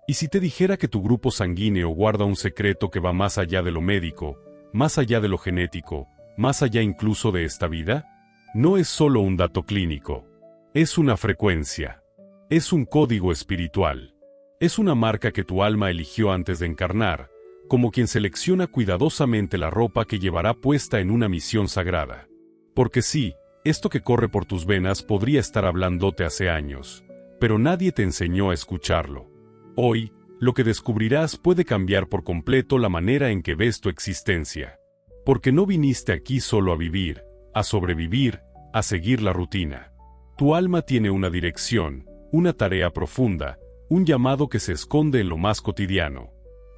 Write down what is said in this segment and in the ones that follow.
¿Y si te dijera que tu grupo sanguíneo guarda un secreto que va más allá de lo médico, más allá de lo genético, más allá incluso de esta vida? No es solo un dato clínico. Es una frecuencia. Es un código espiritual. Es una marca que tu alma eligió antes de encarnar, como quien selecciona cuidadosamente la ropa que llevará puesta en una misión sagrada. Porque sí, esto que corre por tus venas podría estar hablándote hace años, pero nadie te enseñó a escucharlo. Hoy, lo que descubrirás puede cambiar por completo la manera en que ves tu existencia. Porque no viniste aquí solo a vivir, a sobrevivir, a seguir la rutina. Tu alma tiene una dirección, una tarea profunda, un llamado que se esconde en lo más cotidiano.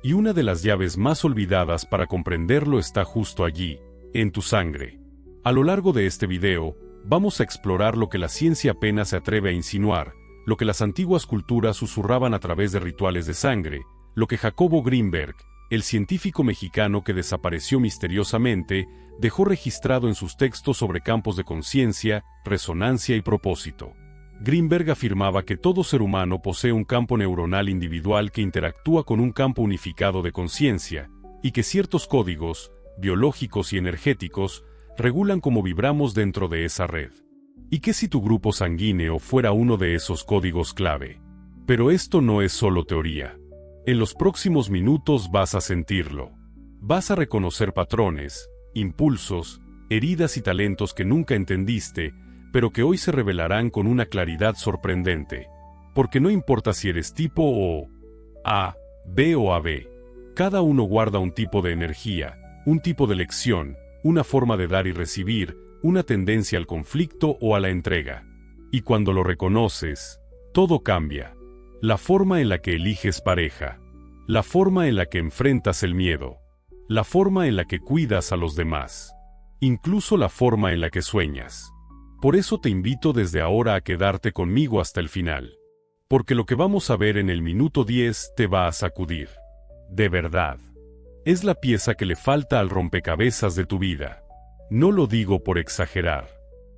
Y una de las llaves más olvidadas para comprenderlo está justo allí, en tu sangre. A lo largo de este video, vamos a explorar lo que la ciencia apenas se atreve a insinuar, lo que las antiguas culturas susurraban a través de rituales de sangre, lo que Jacobo Greenberg, el científico mexicano que desapareció misteriosamente, dejó registrado en sus textos sobre campos de conciencia, resonancia y propósito. Greenberg afirmaba que todo ser humano posee un campo neuronal individual que interactúa con un campo unificado de conciencia, y que ciertos códigos, biológicos y energéticos, regulan cómo vibramos dentro de esa red. ¿Y qué si tu grupo sanguíneo fuera uno de esos códigos clave? Pero esto no es solo teoría. En los próximos minutos vas a sentirlo. Vas a reconocer patrones, impulsos, heridas y talentos que nunca entendiste, pero que hoy se revelarán con una claridad sorprendente. Porque no importa si eres tipo O, A, B o AB. Cada uno guarda un tipo de energía, un tipo de lección, una forma de dar y recibir, una tendencia al conflicto o a la entrega. Y cuando lo reconoces, todo cambia. La forma en la que eliges pareja, la forma en la que enfrentas el miedo, la forma en la que cuidas a los demás, incluso la forma en la que sueñas. Por eso te invito desde ahora a quedarte conmigo hasta el final. Porque lo que vamos a ver en el minuto 10 te va a sacudir. De verdad. Es la pieza que le falta al rompecabezas de tu vida. No lo digo por exagerar.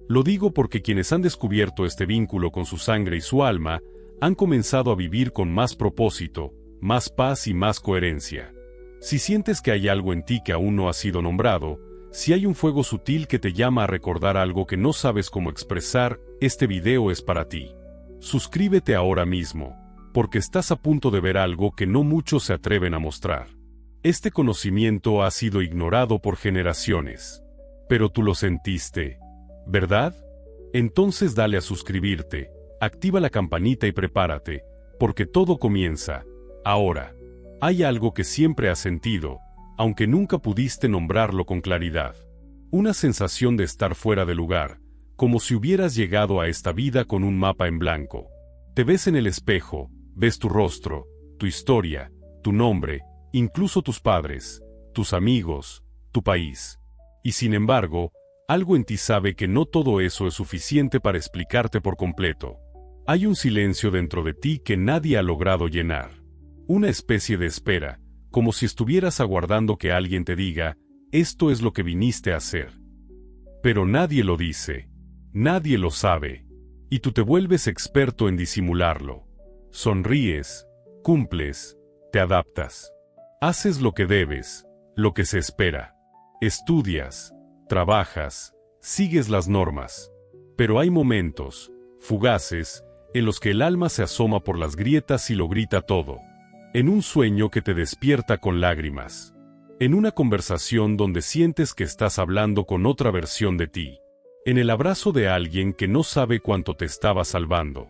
Lo digo porque quienes han descubierto este vínculo con su sangre y su alma, han comenzado a vivir con más propósito, más paz y más coherencia. Si sientes que hay algo en ti que aún no ha sido nombrado, si hay un fuego sutil que te llama a recordar algo que no sabes cómo expresar, este video es para ti. Suscríbete ahora mismo, porque estás a punto de ver algo que no muchos se atreven a mostrar. Este conocimiento ha sido ignorado por generaciones. Pero tú lo sentiste, ¿verdad? Entonces dale a suscribirte, activa la campanita y prepárate, porque todo comienza, ahora. Hay algo que siempre has sentido, aunque nunca pudiste nombrarlo con claridad. Una sensación de estar fuera de lugar, como si hubieras llegado a esta vida con un mapa en blanco. Te ves en el espejo, ves tu rostro, tu historia, tu nombre, incluso tus padres, tus amigos, tu país. Y sin embargo, algo en ti sabe que no todo eso es suficiente para explicarte por completo. Hay un silencio dentro de ti que nadie ha logrado llenar. Una especie de espera, como si estuvieras aguardando que alguien te diga, esto es lo que viniste a hacer. Pero nadie lo dice. Nadie lo sabe. Y tú te vuelves experto en disimularlo. Sonríes, cumples, te adaptas. Haces lo que debes, lo que se espera. Estudias, trabajas, sigues las normas. Pero hay momentos, fugaces, en los que el alma se asoma por las grietas y lo grita todo. En un sueño que te despierta con lágrimas. En una conversación donde sientes que estás hablando con otra versión de ti. En el abrazo de alguien que no sabe cuánto te estaba salvando.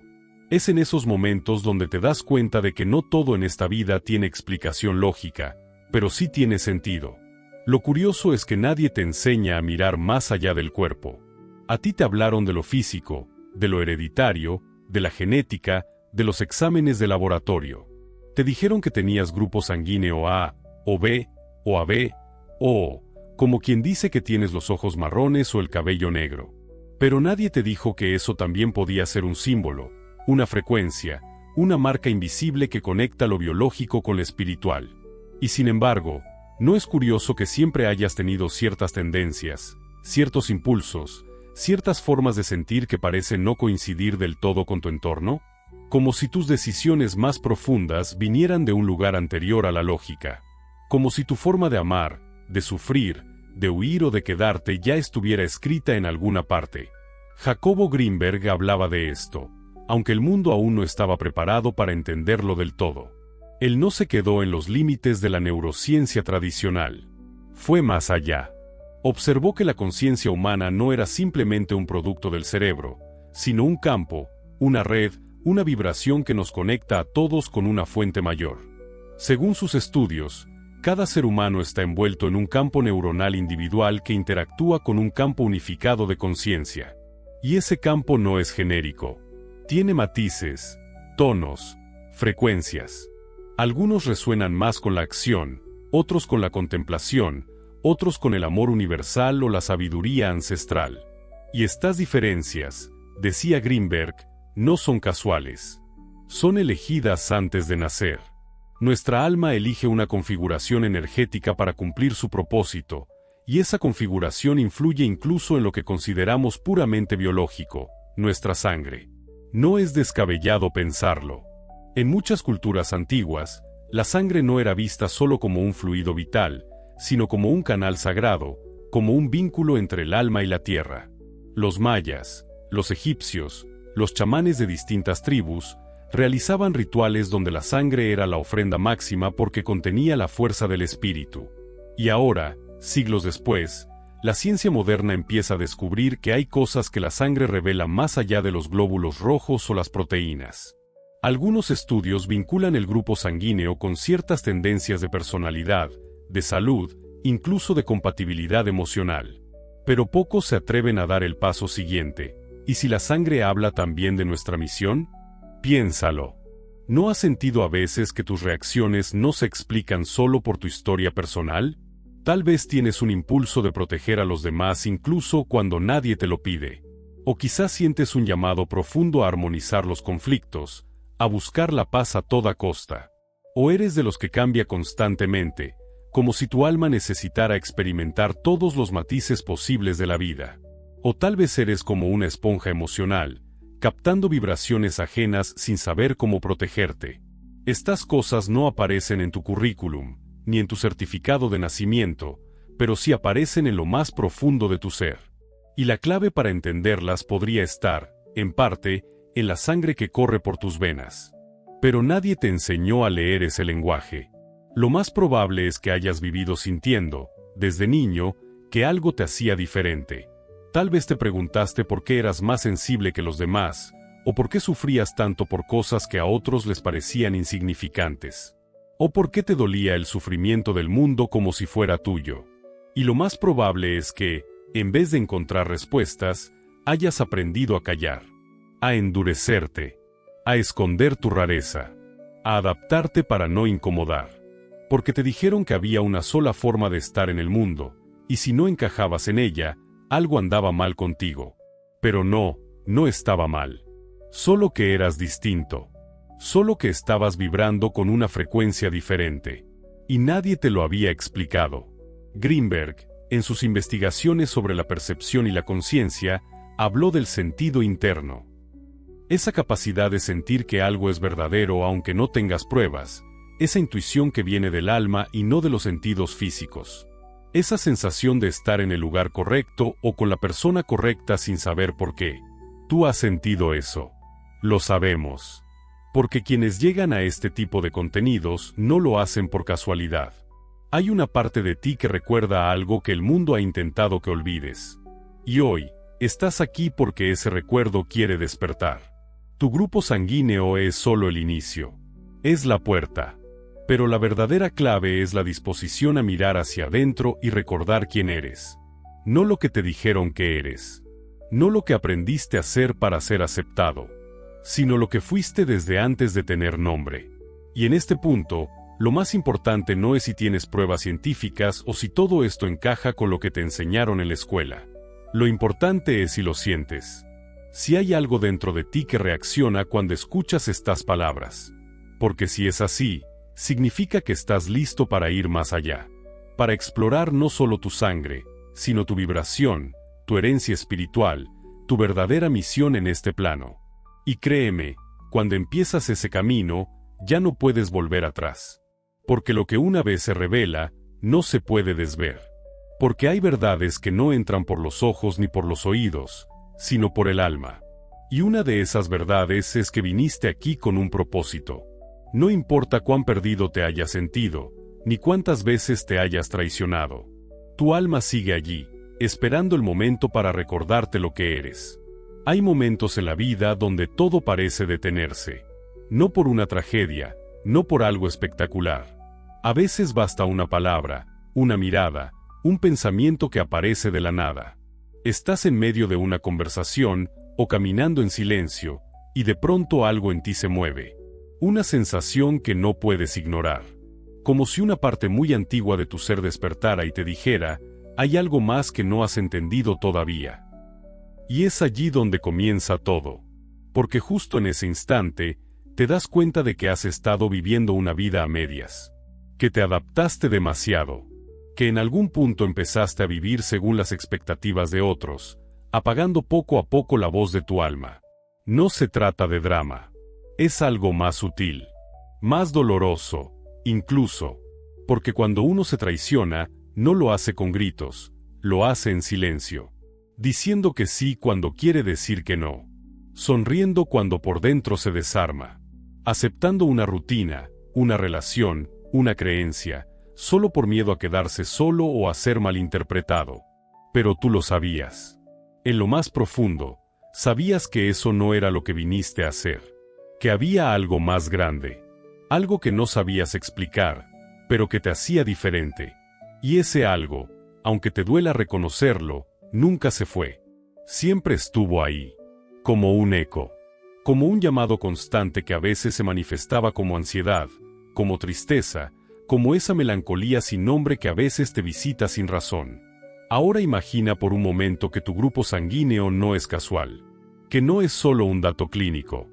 Es en esos momentos donde te das cuenta de que no todo en esta vida tiene explicación lógica, pero sí tiene sentido. Lo curioso es que nadie te enseña a mirar más allá del cuerpo. A ti te hablaron de lo físico, de lo hereditario, de la genética, de los exámenes de laboratorio. Te dijeron que tenías grupo sanguíneo A, o B, o AB, o O, como quien dice que tienes los ojos marrones o el cabello negro. Pero nadie te dijo que eso también podía ser un símbolo, una frecuencia, una marca invisible que conecta lo biológico con lo espiritual. Y sin embargo, ¿no es curioso que siempre hayas tenido ciertas tendencias, ciertos impulsos, ciertas formas de sentir que parecen no coincidir del todo con tu entorno? como si tus decisiones más profundas vinieran de un lugar anterior a la lógica, como si tu forma de amar, de sufrir, de huir o de quedarte ya estuviera escrita en alguna parte. Jacobo Greenberg hablaba de esto, aunque el mundo aún no estaba preparado para entenderlo del todo. Él no se quedó en los límites de la neurociencia tradicional. Fue más allá. Observó que la conciencia humana no era simplemente un producto del cerebro, sino un campo, una red, una vibración que nos conecta a todos con una fuente mayor. Según sus estudios, cada ser humano está envuelto en un campo neuronal individual que interactúa con un campo unificado de conciencia. Y ese campo no es genérico. Tiene matices, tonos, frecuencias. Algunos resuenan más con la acción, otros con la contemplación, otros con el amor universal o la sabiduría ancestral. Y estas diferencias, decía Greenberg, no son casuales. Son elegidas antes de nacer. Nuestra alma elige una configuración energética para cumplir su propósito, y esa configuración influye incluso en lo que consideramos puramente biológico, nuestra sangre. No es descabellado pensarlo. En muchas culturas antiguas, la sangre no era vista solo como un fluido vital, sino como un canal sagrado, como un vínculo entre el alma y la tierra. Los mayas, los egipcios, los chamanes de distintas tribus, realizaban rituales donde la sangre era la ofrenda máxima porque contenía la fuerza del espíritu. Y ahora, siglos después, la ciencia moderna empieza a descubrir que hay cosas que la sangre revela más allá de los glóbulos rojos o las proteínas. Algunos estudios vinculan el grupo sanguíneo con ciertas tendencias de personalidad, de salud, incluso de compatibilidad emocional. Pero pocos se atreven a dar el paso siguiente. ¿Y si la sangre habla también de nuestra misión? Piénsalo. ¿No has sentido a veces que tus reacciones no se explican solo por tu historia personal? Tal vez tienes un impulso de proteger a los demás incluso cuando nadie te lo pide. O quizás sientes un llamado profundo a armonizar los conflictos, a buscar la paz a toda costa. O eres de los que cambia constantemente, como si tu alma necesitara experimentar todos los matices posibles de la vida. O tal vez eres como una esponja emocional, captando vibraciones ajenas sin saber cómo protegerte. Estas cosas no aparecen en tu currículum, ni en tu certificado de nacimiento, pero sí aparecen en lo más profundo de tu ser. Y la clave para entenderlas podría estar, en parte, en la sangre que corre por tus venas. Pero nadie te enseñó a leer ese lenguaje. Lo más probable es que hayas vivido sintiendo, desde niño, que algo te hacía diferente. Tal vez te preguntaste por qué eras más sensible que los demás, o por qué sufrías tanto por cosas que a otros les parecían insignificantes. O por qué te dolía el sufrimiento del mundo como si fuera tuyo. Y lo más probable es que, en vez de encontrar respuestas, hayas aprendido a callar, a endurecerte, a esconder tu rareza, a adaptarte para no incomodar. Porque te dijeron que había una sola forma de estar en el mundo, y si no encajabas en ella, algo andaba mal contigo. Pero no estaba mal. Solo que eras distinto. Solo que estabas vibrando con una frecuencia diferente. Y nadie te lo había explicado. Greenberg, en sus investigaciones sobre la percepción y la conciencia, habló del sentido interno. Esa capacidad de sentir que algo es verdadero aunque no tengas pruebas, esa intuición que viene del alma y no de los sentidos físicos. Esa sensación de estar en el lugar correcto o con la persona correcta sin saber por qué. Tú has sentido eso. Lo sabemos. Porque quienes llegan a este tipo de contenidos no lo hacen por casualidad. Hay una parte de ti que recuerda algo que el mundo ha intentado que olvides. Y hoy, estás aquí porque ese recuerdo quiere despertar. Tu grupo sanguíneo es solo el inicio. Es la puerta. Pero la verdadera clave es la disposición a mirar hacia adentro y recordar quién eres. No lo que te dijeron que eres. No lo que aprendiste a ser para ser aceptado. Sino lo que fuiste desde antes de tener nombre. Y en este punto, lo más importante no es si tienes pruebas científicas o si todo esto encaja con lo que te enseñaron en la escuela. Lo importante es si lo sientes. Si hay algo dentro de ti que reacciona cuando escuchas estas palabras. Porque si es así, significa que estás listo para ir más allá. Para explorar no solo tu sangre, sino tu vibración, tu herencia espiritual, tu verdadera misión en este plano. Y créeme, Cuando empiezas ese camino, ya no puedes volver atrás. Porque lo que una vez se revela, no se puede desver. Porque hay verdades que no entran por los ojos ni por los oídos, sino por el alma. Y una de esas verdades es que viniste aquí con un propósito. No importa cuán perdido te hayas sentido, ni cuántas veces te hayas traicionado. Tu alma sigue allí, esperando el momento para recordarte lo que eres. Hay momentos en la vida donde todo parece detenerse. No por una tragedia, no por algo espectacular. A veces basta una palabra, una mirada, un pensamiento que aparece de la nada. Estás en medio de una conversación, o caminando en silencio, y de pronto algo en ti se mueve. Una sensación que no puedes ignorar. Como si una parte muy antigua de tu ser despertara y te dijera, hay algo más que no has entendido todavía. Y es allí donde comienza todo. Porque justo en ese instante, te das cuenta de que has estado viviendo una vida a medias. Que te adaptaste demasiado. Que en algún punto empezaste a vivir según las expectativas de otros, apagando poco a poco la voz de tu alma. No se trata de drama. Es algo más sutil. Más doloroso, incluso. Porque cuando uno se traiciona, no lo hace con gritos, lo hace en silencio. Diciendo que sí cuando quiere decir que no. Sonriendo cuando por dentro se desarma. Aceptando una rutina, una relación, una creencia, solo por miedo a quedarse solo o a ser malinterpretado. Pero tú lo sabías. En lo más profundo, sabías que eso no era lo que viniste a hacer. Que había algo más grande. Algo que no sabías explicar, pero que te hacía diferente. Y ese algo, aunque te duela reconocerlo, nunca se fue. Siempre estuvo ahí. Como un eco. Como un llamado constante que a veces se manifestaba como ansiedad, como tristeza, como esa melancolía sin nombre que a veces te visita sin razón. Ahora imagina por un momento que tu grupo sanguíneo no es casual. Que no es solo un dato clínico.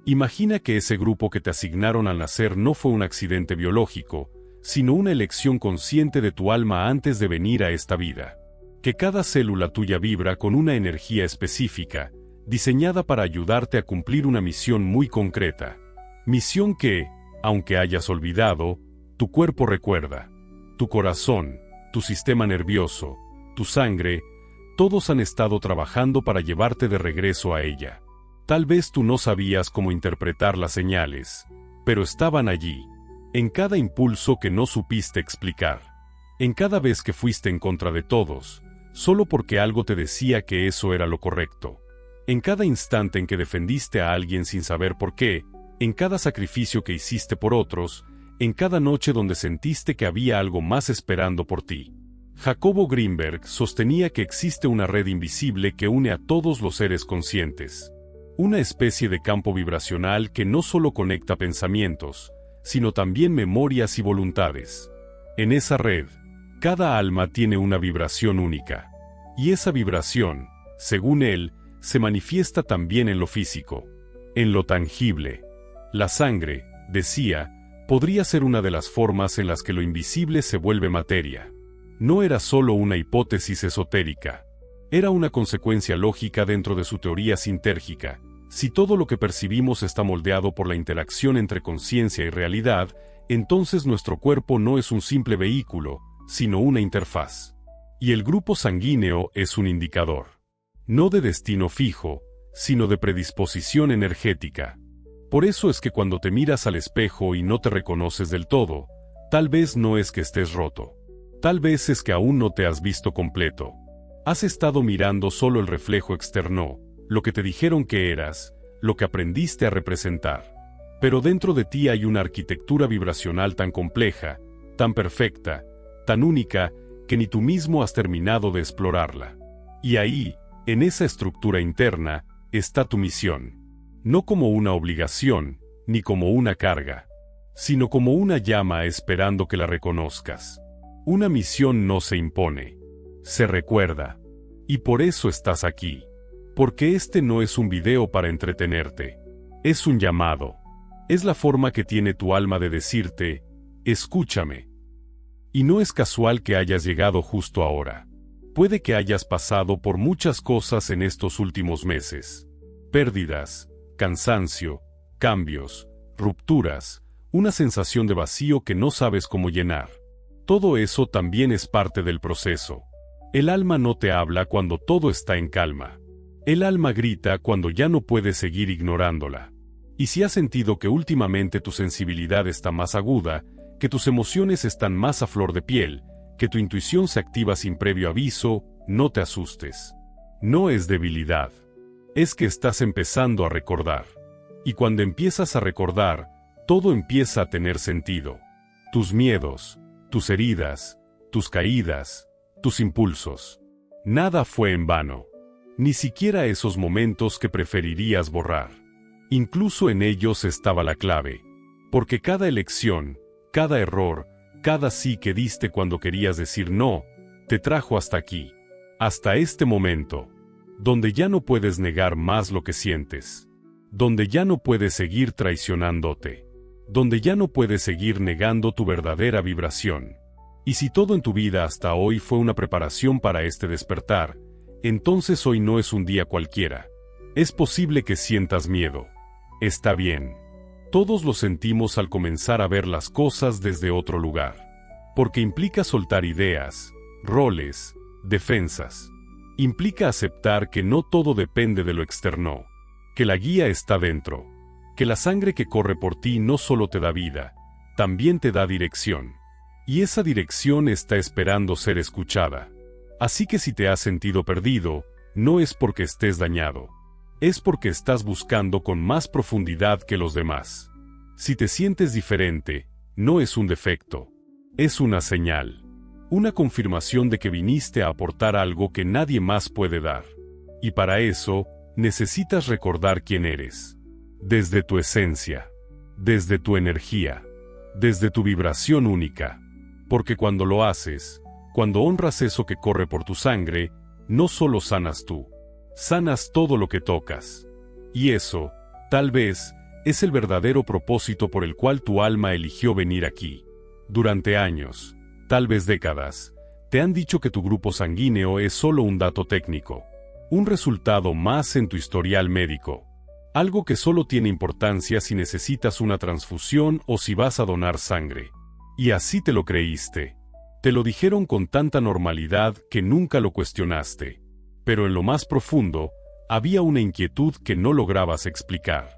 Imagina que ese grupo que te asignaron al nacer no fue un accidente biológico, sino una elección consciente de tu alma antes de venir a esta vida. Que cada célula tuya vibra con una energía específica, diseñada para ayudarte a cumplir una misión muy concreta. Misión que, aunque hayas olvidado, tu cuerpo recuerda. Tu corazón, tu sistema nervioso, tu sangre, todos han estado trabajando para llevarte de regreso a ella. Tal vez tú no sabías cómo interpretar las señales, pero estaban allí, en cada impulso que no supiste explicar, en cada vez que fuiste en contra de todos, solo porque algo te decía que eso era lo correcto, en cada instante en que defendiste a alguien sin saber por qué, en cada sacrificio que hiciste por otros, en cada noche donde sentiste que había algo más esperando por ti. Jacobo Greenberg sostenía que existe una red invisible que une a todos los seres conscientes. Una especie de campo vibracional que no solo conecta pensamientos, sino también memorias y voluntades. En esa red, cada alma tiene una vibración única. Y esa vibración, según él, se manifiesta también en lo físico, en lo tangible. La sangre, decía, podría ser una de las formas en las que lo invisible se vuelve materia. No era solo una hipótesis esotérica. Era una consecuencia lógica dentro de su teoría sintérgica. Si todo lo que percibimos está moldeado por la interacción entre conciencia y realidad, entonces nuestro cuerpo no es un simple vehículo, sino una interfaz. Y el grupo sanguíneo es un indicador. No de destino fijo, sino de predisposición energética. Por eso es que cuando te miras al espejo y no te reconoces del todo, tal vez no es que estés roto. Tal vez es que aún no te has visto completo. Has estado mirando solo el reflejo externo, lo que te dijeron que eras, lo que aprendiste a representar. Pero dentro de ti hay una arquitectura vibracional tan compleja, tan perfecta, tan única, que ni tú mismo has terminado de explorarla. Y ahí, en esa estructura interna, está tu misión. No como una obligación, ni como una carga, sino como una llama esperando que la reconozcas. Una misión no se impone, se recuerda. Y por eso estás aquí. Porque este no es un video para entretenerte. Es un llamado. Es la forma que tiene tu alma de decirte, escúchame. Y no es casual que hayas llegado justo ahora. Puede que hayas pasado por muchas cosas en estos últimos meses. Pérdidas, cansancio, cambios, rupturas, una sensación de vacío que no sabes cómo llenar. Todo eso también es parte del proceso. El alma no te habla cuando todo está en calma. El alma grita cuando ya no puedes seguir ignorándola. Y si has sentido que últimamente tu sensibilidad está más aguda, que tus emociones están más a flor de piel, que tu intuición se activa sin previo aviso, no te asustes. No es debilidad. Es que estás empezando a recordar. Y cuando empiezas a recordar, todo empieza a tener sentido. Tus miedos, tus heridas, tus caídas, tus impulsos. Nada fue en vano. Ni siquiera esos momentos que preferirías borrar. Incluso en ellos estaba la clave. Porque cada elección, cada error, cada sí que diste cuando querías decir no, te trajo hasta aquí. Hasta este momento. Donde ya no puedes negar más lo que sientes. Donde ya no puedes seguir traicionándote. Donde ya no puedes seguir negando tu verdadera vibración. Y si todo en tu vida hasta hoy fue una preparación para este despertar, entonces hoy no es un día cualquiera. Es posible que sientas miedo. Está bien. Todos lo sentimos al comenzar a ver las cosas desde otro lugar. Porque implica soltar ideas, roles, defensas. Implica aceptar que no todo depende de lo externo, que la guía está dentro, que la sangre que corre por ti no solo te da vida, también te da dirección. Y esa dirección está esperando ser escuchada. Así que si te has sentido perdido, no es porque estés dañado. Es porque estás buscando con más profundidad que los demás. Si te sientes diferente, no es un defecto. Es una señal. Una confirmación de que viniste a aportar algo que nadie más puede dar. Y para eso, necesitas recordar quién eres. Desde tu esencia. Desde tu energía. Desde tu vibración única. Porque cuando lo haces, cuando honras eso que corre por tu sangre, no solo sanas tú. Sanas todo lo que tocas. Y eso, tal vez, es el verdadero propósito por el cual tu alma eligió venir aquí. Durante años, tal vez décadas, te han dicho que tu grupo sanguíneo es solo un dato técnico. Un resultado más en tu historial médico. Algo que solo tiene importancia si necesitas una transfusión o si vas a donar sangre. Y así te lo creíste. Te lo dijeron con tanta normalidad que nunca lo cuestionaste. Pero en lo más profundo, había una inquietud que no lograbas explicar.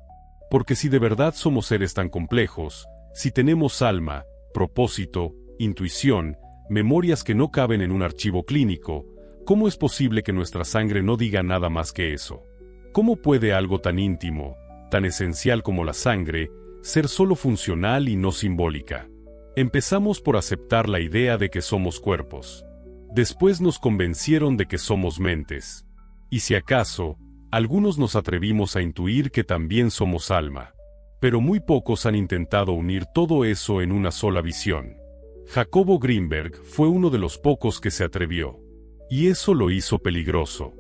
Porque si de verdad somos seres tan complejos, si tenemos alma, propósito, intuición, memorias que no caben en un archivo clínico, ¿cómo es posible que nuestra sangre no diga nada más que eso? ¿Cómo puede algo tan íntimo, tan esencial como la sangre, ser solo funcional y no simbólica? Empezamos por aceptar la idea de que somos cuerpos. Después nos convencieron de que somos mentes. Y si acaso, algunos nos atrevimos a intuir que también somos alma. Pero muy pocos han intentado unir todo eso en una sola visión. Jacobo Greenberg fue uno de los pocos que se atrevió. Y eso lo hizo peligroso.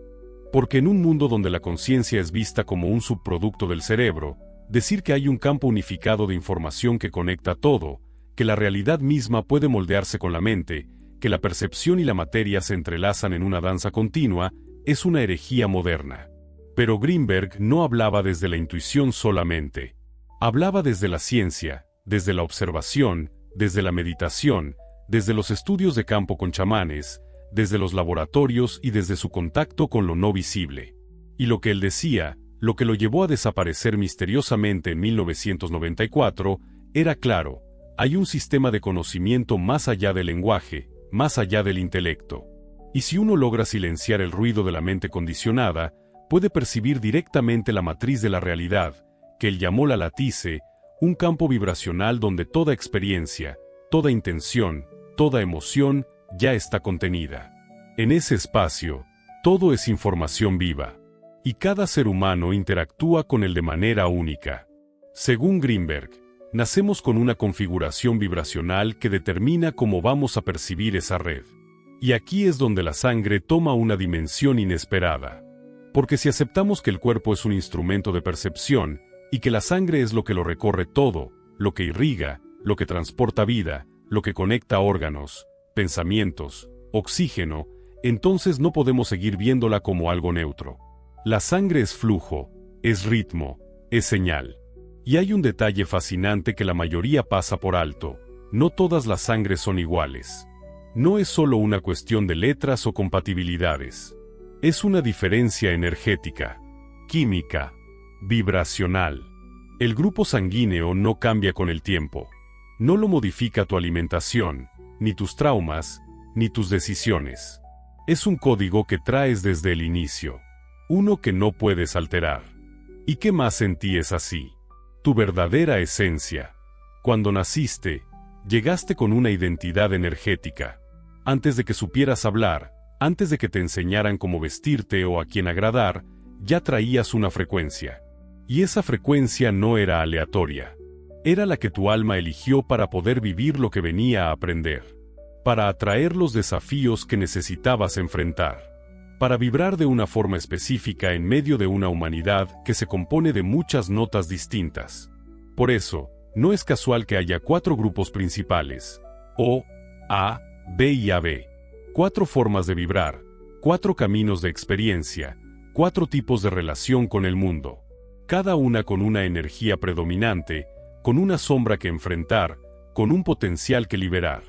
Porque en un mundo donde la conciencia es vista como un subproducto del cerebro, decir que hay un campo unificado de información que conecta todo, que la realidad misma puede moldearse con la mente, que la percepción y la materia se entrelazan en una danza continua, es una herejía moderna. Pero Greenberg no hablaba desde la intuición solamente. Hablaba desde la ciencia, desde la observación, desde la meditación, desde los estudios de campo con chamanes, desde los laboratorios y desde su contacto con lo no visible. Y lo que él decía, lo que lo llevó a desaparecer misteriosamente en 1994, era claro: hay un sistema de conocimiento más allá del lenguaje, más allá del intelecto. Y si uno logra silenciar el ruido de la mente condicionada, puede percibir directamente la matriz de la realidad, que él llamó la latice, un campo vibracional donde toda experiencia, toda intención, toda emoción, ya está contenida. En ese espacio, todo es información viva. Y cada ser humano interactúa con él de manera única. Según Greenberg, nacemos con una configuración vibracional que determina cómo vamos a percibir esa red. Y aquí es donde la sangre toma una dimensión inesperada. Porque si aceptamos que el cuerpo es un instrumento de percepción, y que la sangre es lo que lo recorre todo, lo que irriga, lo que transporta vida, lo que conecta órganos, pensamientos, oxígeno, entonces no podemos seguir viéndola como algo neutro. La sangre es flujo, es ritmo, es señal. Y hay un detalle fascinante que la mayoría pasa por alto: no todas las sangres son iguales. No es solo una cuestión de letras o compatibilidades. Es una diferencia energética, química, vibracional. El grupo sanguíneo no cambia con el tiempo. No lo modifica tu alimentación, ni tus traumas, ni tus decisiones. Es un código que traes desde el inicio. Uno que no puedes alterar. ¿Y qué más en ti es así? Tu verdadera esencia. Cuando naciste, llegaste con una identidad energética. Antes de que supieras hablar, antes de que te enseñaran cómo vestirte o a quién agradar, ya traías una frecuencia. Y esa frecuencia no era aleatoria. Era la que tu alma eligió para poder vivir lo que venía a aprender. Para atraer los desafíos que necesitabas enfrentar. Para vibrar de una forma específica en medio de una humanidad que se compone de muchas notas distintas. Por eso, no es casual que haya 4 grupos principales: O, A, B y AB. 4 formas de vibrar, 4 caminos de experiencia, 4 tipos de relación con el mundo. Cada una con una energía predominante, con una sombra que enfrentar, con un potencial que liberar.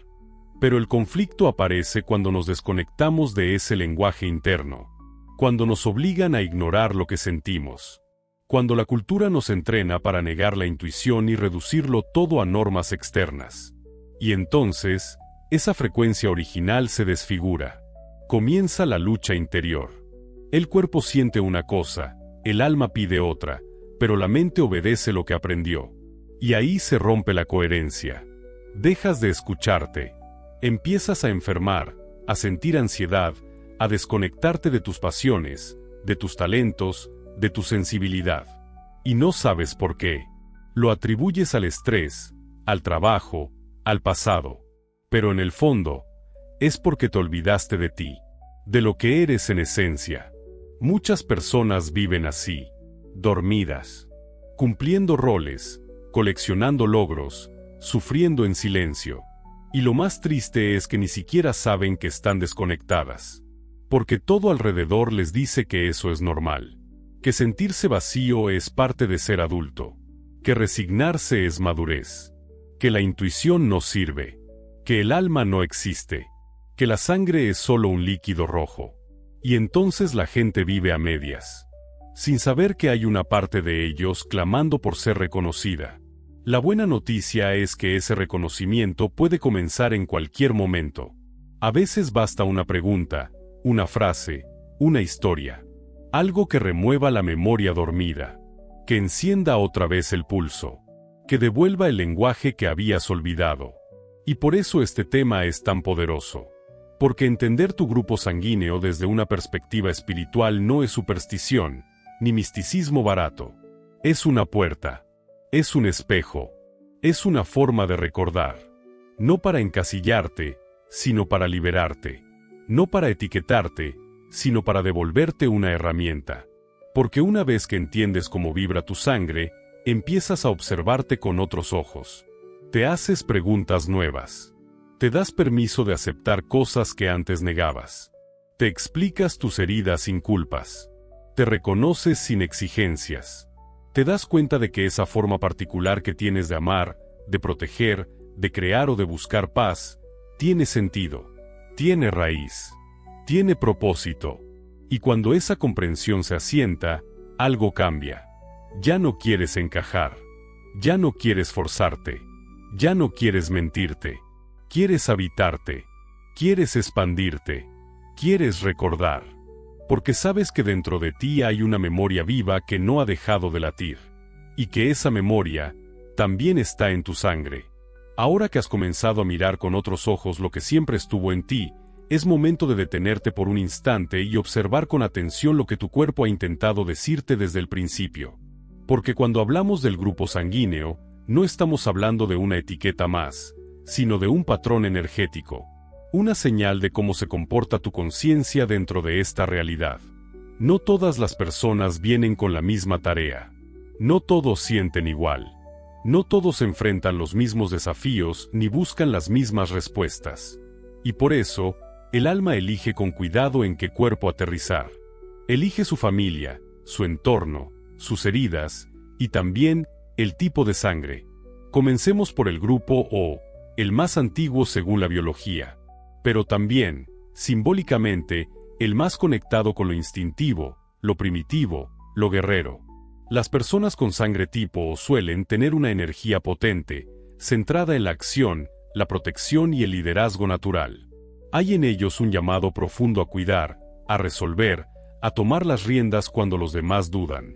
Pero el conflicto aparece cuando nos desconectamos de ese lenguaje interno, cuando nos obligan a ignorar lo que sentimos, cuando la cultura nos entrena para negar la intuición y reducirlo todo a normas externas. Y entonces, esa frecuencia original se desfigura. Comienza la lucha interior. El cuerpo siente una cosa, el alma pide otra, pero la mente obedece lo que aprendió. Y ahí se rompe la coherencia. Dejas de escucharte. Empiezas a enfermar, a sentir ansiedad, a desconectarte de tus pasiones, de tus talentos, de tu sensibilidad. Y no sabes por qué. Lo atribuyes al estrés, al trabajo, al pasado. Pero en el fondo, es porque te olvidaste de ti, de lo que eres en esencia. Muchas personas viven así, dormidas, cumpliendo roles, coleccionando logros, sufriendo en silencio. Y lo más triste es que ni siquiera saben que están desconectadas. Porque todo alrededor les dice que eso es normal. Que sentirse vacío es parte de ser adulto. Que resignarse es madurez. Que la intuición no sirve. Que el alma no existe. Que la sangre es solo un líquido rojo. Y entonces la gente vive a medias. Sin saber que hay una parte de ellos clamando por ser reconocida. La buena noticia es que ese reconocimiento puede comenzar en cualquier momento. A veces basta una pregunta, una frase, una historia. Algo que remueva la memoria dormida. Que encienda otra vez el pulso. Que devuelva el lenguaje que habías olvidado. Y por eso este tema es tan poderoso. Porque entender tu grupo sanguíneo desde una perspectiva espiritual no es superstición, ni misticismo barato. Es una puerta. Es un espejo. Es una forma de recordar. No para encasillarte, sino para liberarte. No para etiquetarte, sino para devolverte una herramienta. Porque una vez que entiendes cómo vibra tu sangre, empiezas a observarte con otros ojos. Te haces preguntas nuevas. Te das permiso de aceptar cosas que antes negabas. Te explicas tus heridas sin culpas. Te reconoces sin exigencias. Te das cuenta de que esa forma particular que tienes de amar, de proteger, de crear o de buscar paz, tiene sentido, tiene raíz, tiene propósito. Y cuando esa comprensión se asienta, algo cambia. Ya no quieres encajar. Ya no quieres forzarte. Ya no quieres mentirte. Quieres habitarte. Quieres expandirte. Quieres recordar. Porque sabes que dentro de ti hay una memoria viva que no ha dejado de latir. Y que esa memoria también está en tu sangre. Ahora que has comenzado a mirar con otros ojos lo que siempre estuvo en ti, es momento de detenerte por un instante y observar con atención lo que tu cuerpo ha intentado decirte desde el principio. Porque cuando hablamos del grupo sanguíneo, no estamos hablando de una etiqueta más, sino de un patrón energético. Una señal de cómo se comporta tu conciencia dentro de esta realidad. No todas las personas vienen con la misma tarea. No todos sienten igual. No todos enfrentan los mismos desafíos ni buscan las mismas respuestas. Y por eso, el alma elige con cuidado en qué cuerpo aterrizar. Elige su familia, su entorno, sus heridas, y también El tipo de sangre. Comencemos por el grupo O, el más antiguo según la biología, pero también, simbólicamente, el más conectado con lo instintivo, lo primitivo, lo guerrero. Las personas con sangre tipo O suelen tener una energía potente, centrada en la acción, la protección y el liderazgo natural. Hay en ellos un llamado profundo a cuidar, a resolver, a tomar las riendas cuando los demás dudan.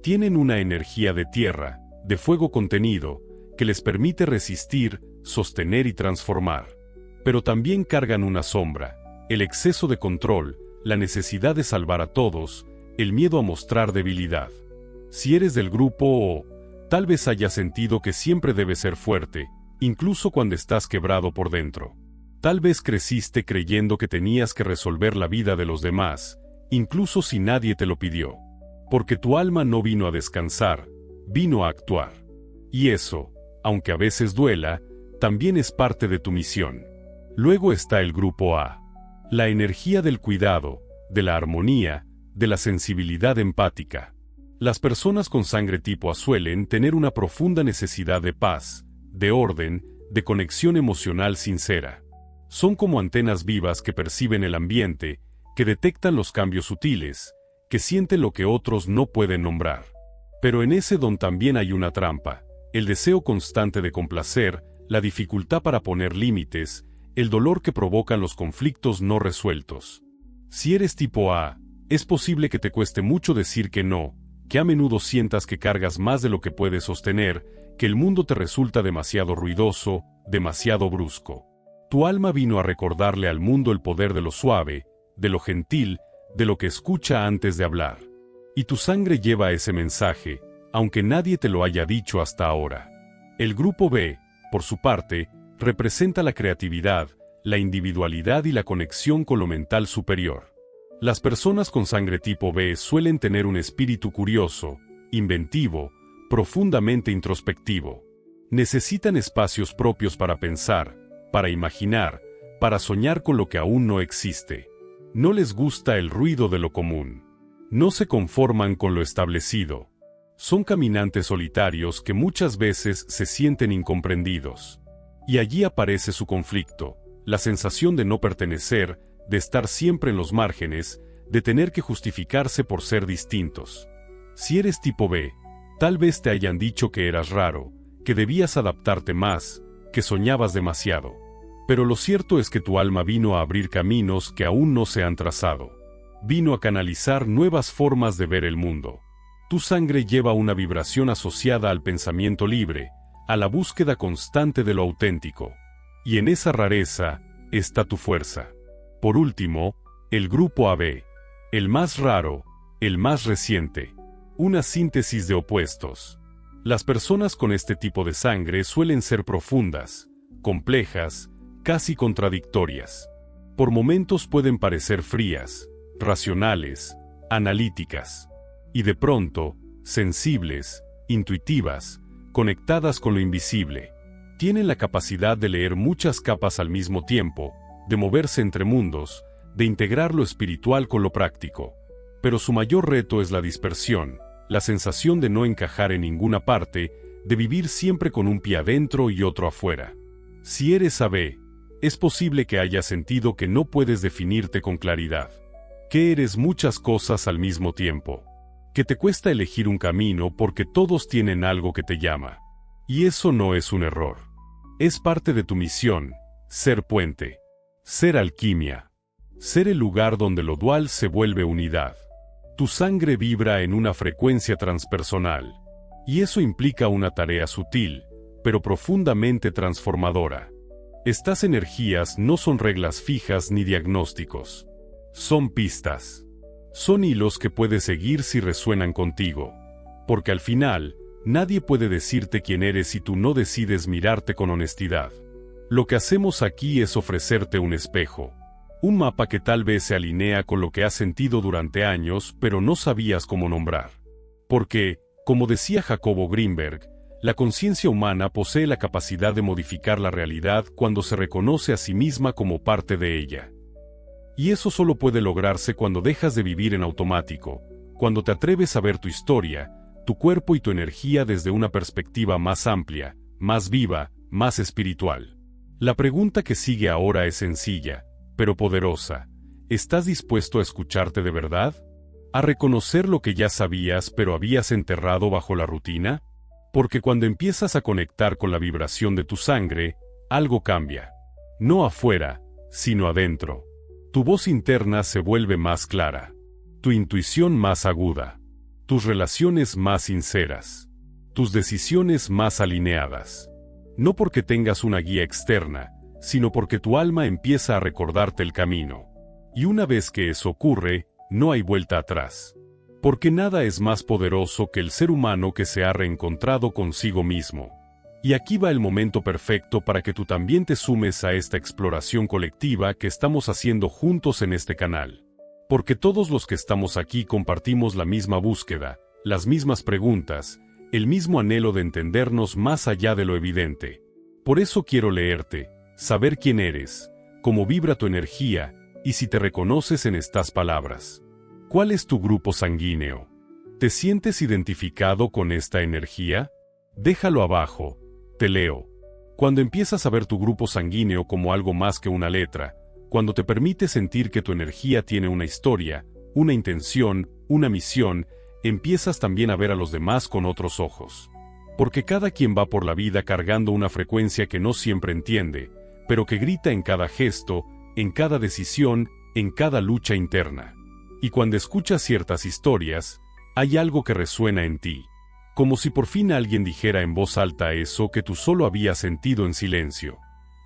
Tienen una energía de tierra, de fuego contenido, que les permite resistir, sostener y transformar. Pero también cargan una sombra, el exceso de control, la necesidad de salvar a todos, el miedo a mostrar debilidad. Si eres del grupo O, tal vez hayas sentido que siempre debes ser fuerte, incluso cuando estás quebrado por dentro. Tal vez creciste creyendo que tenías que resolver la vida de los demás, incluso si nadie te lo pidió. Porque tu alma no vino a descansar, vino a actuar. Y eso, aunque a veces duela, también es parte de tu misión. Luego está el grupo A. La energía del cuidado, de la armonía, de la sensibilidad empática. Las personas con sangre tipo A suelen tener una profunda necesidad de paz, de orden, de conexión emocional sincera. Son como antenas vivas que perciben el ambiente, que detectan los cambios sutiles, que sienten lo que otros no pueden nombrar. Pero en ese don también hay una trampa, el deseo constante de complacer, la dificultad para poner límites, el dolor que provocan los conflictos no resueltos. Si eres tipo A, es posible que te cueste mucho decir que no, que a menudo sientas que cargas más de lo que puedes sostener, que el mundo te resulta demasiado ruidoso, demasiado brusco. Tu alma vino a recordarle al mundo el poder de lo suave, de lo gentil, de lo que escucha antes de hablar. Y tu sangre lleva ese mensaje, aunque nadie te lo haya dicho hasta ahora. El grupo B, por su parte, representa la creatividad, la individualidad y la conexión con lo mental superior. Las personas con sangre tipo B suelen tener un espíritu curioso, inventivo, profundamente introspectivo. Necesitan espacios propios para pensar, para imaginar, para soñar con lo que aún no existe. No les gusta el ruido de lo común. No se conforman con lo establecido. Son caminantes solitarios que muchas veces se sienten incomprendidos. Y allí aparece su conflicto, la sensación de no pertenecer, de estar siempre en los márgenes, de tener que justificarse por ser distintos. Si eres tipo B, tal vez te hayan dicho que eras raro, que debías adaptarte más, que soñabas demasiado. Pero lo cierto es que tu alma vino a abrir caminos que aún no se han trazado. Vino a canalizar nuevas formas de ver el mundo. Tu sangre lleva una vibración asociada al pensamiento libre, a la búsqueda constante de lo auténtico. Y en esa rareza está tu fuerza. Por último, el grupo AB, el más raro, el más reciente. Una síntesis de opuestos. Las personas con este tipo de sangre suelen ser profundas, complejas, casi contradictorias. Por momentos pueden parecer frías, racionales, analíticas. Y de pronto, sensibles, intuitivas, conectadas con lo invisible. Tienen la capacidad de leer muchas capas al mismo tiempo, de moverse entre mundos, de integrar lo espiritual con lo práctico. Pero su mayor reto es la dispersión, la sensación de no encajar en ninguna parte, de vivir siempre con un pie adentro y otro afuera. Si eres AB, es posible que hayas sentido que no puedes definirte con claridad, que eres muchas cosas al mismo tiempo, que te cuesta elegir un camino porque todos tienen algo que te llama. Y eso no es un error. Es parte de tu misión, ser puente, ser alquimia, ser el lugar donde lo dual se vuelve unidad. Tu sangre vibra en una frecuencia transpersonal, y eso implica una tarea sutil, pero profundamente transformadora. Estas energías no son reglas fijas ni diagnósticos. Son pistas. Son hilos que puedes seguir si resuenan contigo. Porque al final, nadie puede decirte quién eres si tú no decides mirarte con honestidad. Lo que hacemos aquí es ofrecerte un espejo. Un mapa que tal vez se alinea con lo que has sentido durante años, pero no sabías cómo nombrar. Porque, como decía Jacobo Greenberg, la conciencia humana posee la capacidad de modificar la realidad cuando se reconoce a sí misma como parte de ella. Y eso solo puede lograrse cuando dejas de vivir en automático, cuando te atreves a ver tu historia, tu cuerpo y tu energía desde una perspectiva más amplia, más viva, más espiritual. La pregunta que sigue ahora es sencilla, pero poderosa. ¿Estás dispuesto a escucharte de verdad? ¿A reconocer lo que ya sabías pero habías enterrado bajo la rutina? Porque cuando empiezas a conectar con la vibración de tu sangre, algo cambia. No afuera, sino adentro. Tu voz interna se vuelve más clara. Tu intuición más aguda. Tus relaciones más sinceras. Tus decisiones más alineadas. No porque tengas una guía externa, sino porque tu alma empieza a recordarte el camino. Y una vez que eso ocurre, no hay vuelta atrás. Porque nada es más poderoso que el ser humano que se ha reencontrado consigo mismo. Y aquí va el momento perfecto para que tú también te sumes a esta exploración colectiva que estamos haciendo juntos en este canal. Porque todos los que estamos aquí compartimos la misma búsqueda, las mismas preguntas, el mismo anhelo de entendernos más allá de lo evidente. Por eso quiero leerte, saber quién eres, cómo vibra tu energía, y si te reconoces en estas palabras. ¿Cuál es tu grupo sanguíneo? ¿Te sientes identificado con esta energía? Déjalo abajo, te leo. Cuando empiezas a ver tu grupo sanguíneo como algo más que una letra, cuando te permites sentir que tu energía tiene una historia, una intención, una misión, empiezas también a ver a los demás con otros ojos. Porque cada quien va por la vida cargando una frecuencia que no siempre entiende, pero que grita en cada gesto, en cada decisión, en cada lucha interna. Y cuando escuchas ciertas historias, hay algo que resuena en ti. Como si por fin alguien dijera en voz alta eso que tú solo habías sentido en silencio.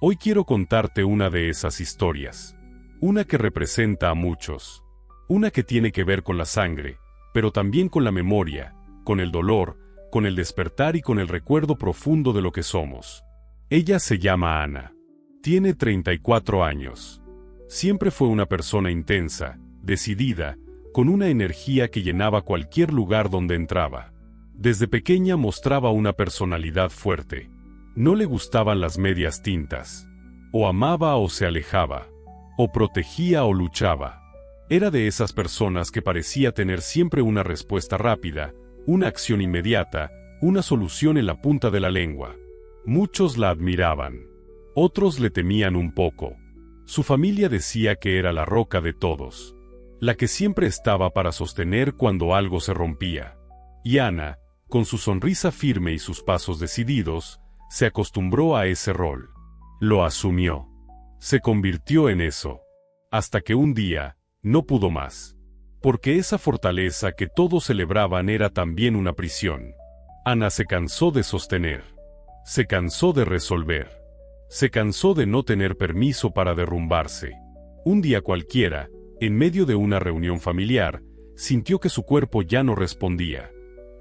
Hoy quiero contarte una de esas historias. Una que representa a muchos. Una que tiene que ver con la sangre, pero también con la memoria, con el dolor, con el despertar y con el recuerdo profundo de lo que somos. Ella se llama Ana. Tiene 34 años. Siempre fue una persona intensa, decidida, con una energía que llenaba cualquier lugar donde entraba. Desde pequeña mostraba una personalidad fuerte. No le gustaban las medias tintas. O amaba o se alejaba. O protegía o luchaba. Era de esas personas que parecía tener siempre una respuesta rápida, una acción inmediata, una solución en la punta de la lengua. Muchos la admiraban. Otros le temían un poco. Su familia decía que era la roca de todos. La que siempre estaba para sostener cuando algo se rompía. Y Ana, con su sonrisa firme y sus pasos decididos, se acostumbró a ese rol. Lo asumió. Se convirtió en eso. Hasta que un día, no pudo más. Porque esa fortaleza que todos celebraban era también una prisión. Ana se cansó de sostener. Se cansó de resolver. Se cansó de no tener permiso para derrumbarse. Un día cualquiera, en medio de una reunión familiar, sintió que su cuerpo ya no respondía.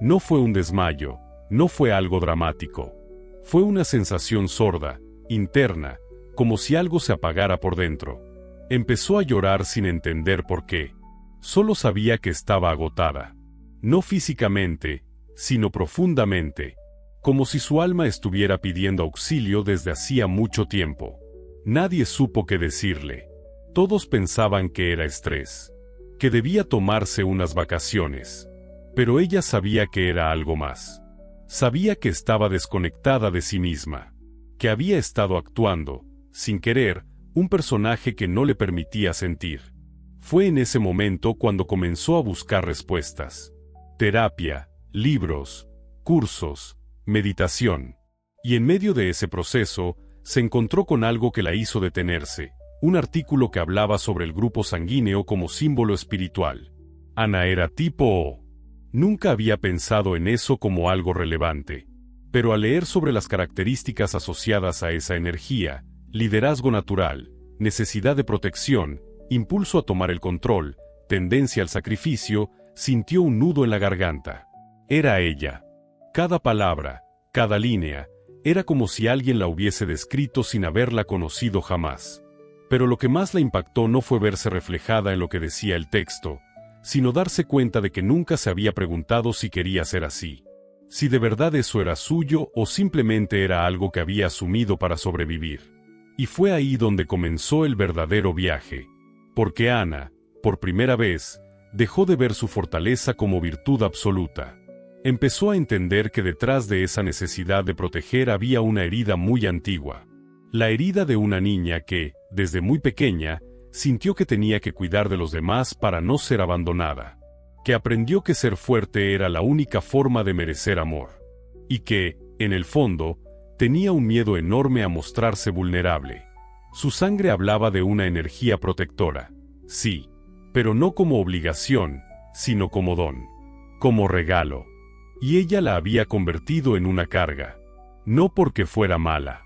No fue un desmayo, no fue algo dramático. Fue una sensación sorda, interna, como si algo se apagara por dentro. Empezó a llorar sin entender por qué. Solo sabía que estaba agotada. No físicamente, sino profundamente. Como si su alma estuviera pidiendo auxilio desde hacía mucho tiempo. Nadie supo qué decirle. Todos pensaban que era estrés. Que debía tomarse unas vacaciones. Pero ella sabía que era algo más. Sabía que estaba desconectada de sí misma. Que había estado actuando, sin querer, un personaje que no le permitía sentir. Fue en ese momento cuando comenzó a buscar respuestas. Terapia, libros, cursos, meditación. Y en medio de ese proceso, se encontró con algo que la hizo detenerse, un artículo que hablaba sobre el grupo sanguíneo como símbolo espiritual. Ana era tipo O. Nunca había pensado en eso como algo relevante. Pero al leer sobre las características asociadas a esa energía, liderazgo natural, necesidad de protección, impulso a tomar el control, tendencia al sacrificio, sintió un nudo en la garganta. Era ella. Cada palabra, cada línea, era como si alguien la hubiese descrito sin haberla conocido jamás. Pero lo que más la impactó no fue verse reflejada en lo que decía el texto, sino darse cuenta de que nunca se había preguntado si quería ser así. Si de verdad eso era suyo o simplemente era algo que había asumido para sobrevivir. Y fue ahí donde comenzó el verdadero viaje. Porque Ana, por primera vez, dejó de ver su fortaleza como virtud absoluta. Empezó a entender que detrás de esa necesidad de proteger había una herida muy antigua. La herida de una niña que, desde muy pequeña, sintió que tenía que cuidar de los demás para no ser abandonada. Que aprendió que ser fuerte era la única forma de merecer amor. Y que, en el fondo, tenía un miedo enorme a mostrarse vulnerable. Su sangre hablaba de una energía protectora, sí, pero no como obligación, sino como don, como regalo. Y ella la había convertido en una carga. No porque fuera mala,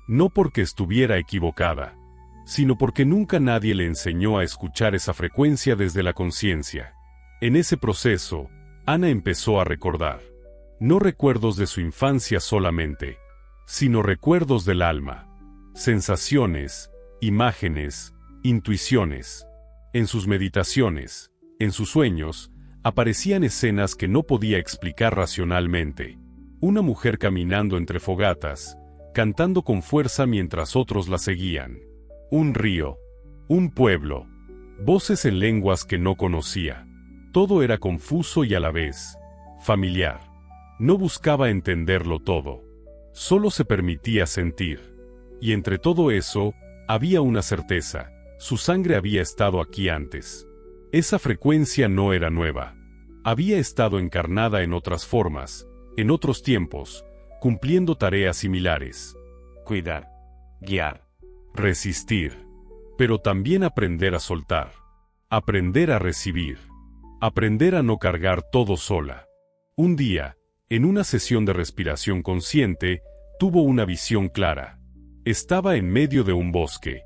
no porque estuviera equivocada, sino porque nunca nadie le enseñó a escuchar esa frecuencia desde la conciencia. En ese proceso, Ana empezó a recordar. No recuerdos de su infancia solamente, sino recuerdos del alma. Sensaciones, imágenes, intuiciones. En sus meditaciones, en sus sueños, aparecían escenas que no podía explicar racionalmente. Una mujer caminando entre fogatas, cantando con fuerza mientras otros la seguían. Un río, un pueblo, voces en lenguas que no conocía. Todo era confuso y a la vez familiar. No buscaba entenderlo todo. Solo se permitía sentir. Y entre todo eso, había una certeza. Su sangre había estado aquí antes. Esa frecuencia no era nueva. Había estado encarnada en otras formas, en otros tiempos, cumpliendo tareas similares. Cuidar, guiar, resistir. Pero también aprender a soltar. Aprender a recibir. Aprender a no cargar todo sola. Un día, en una sesión de respiración consciente, tuvo una visión clara. Estaba en medio de un bosque.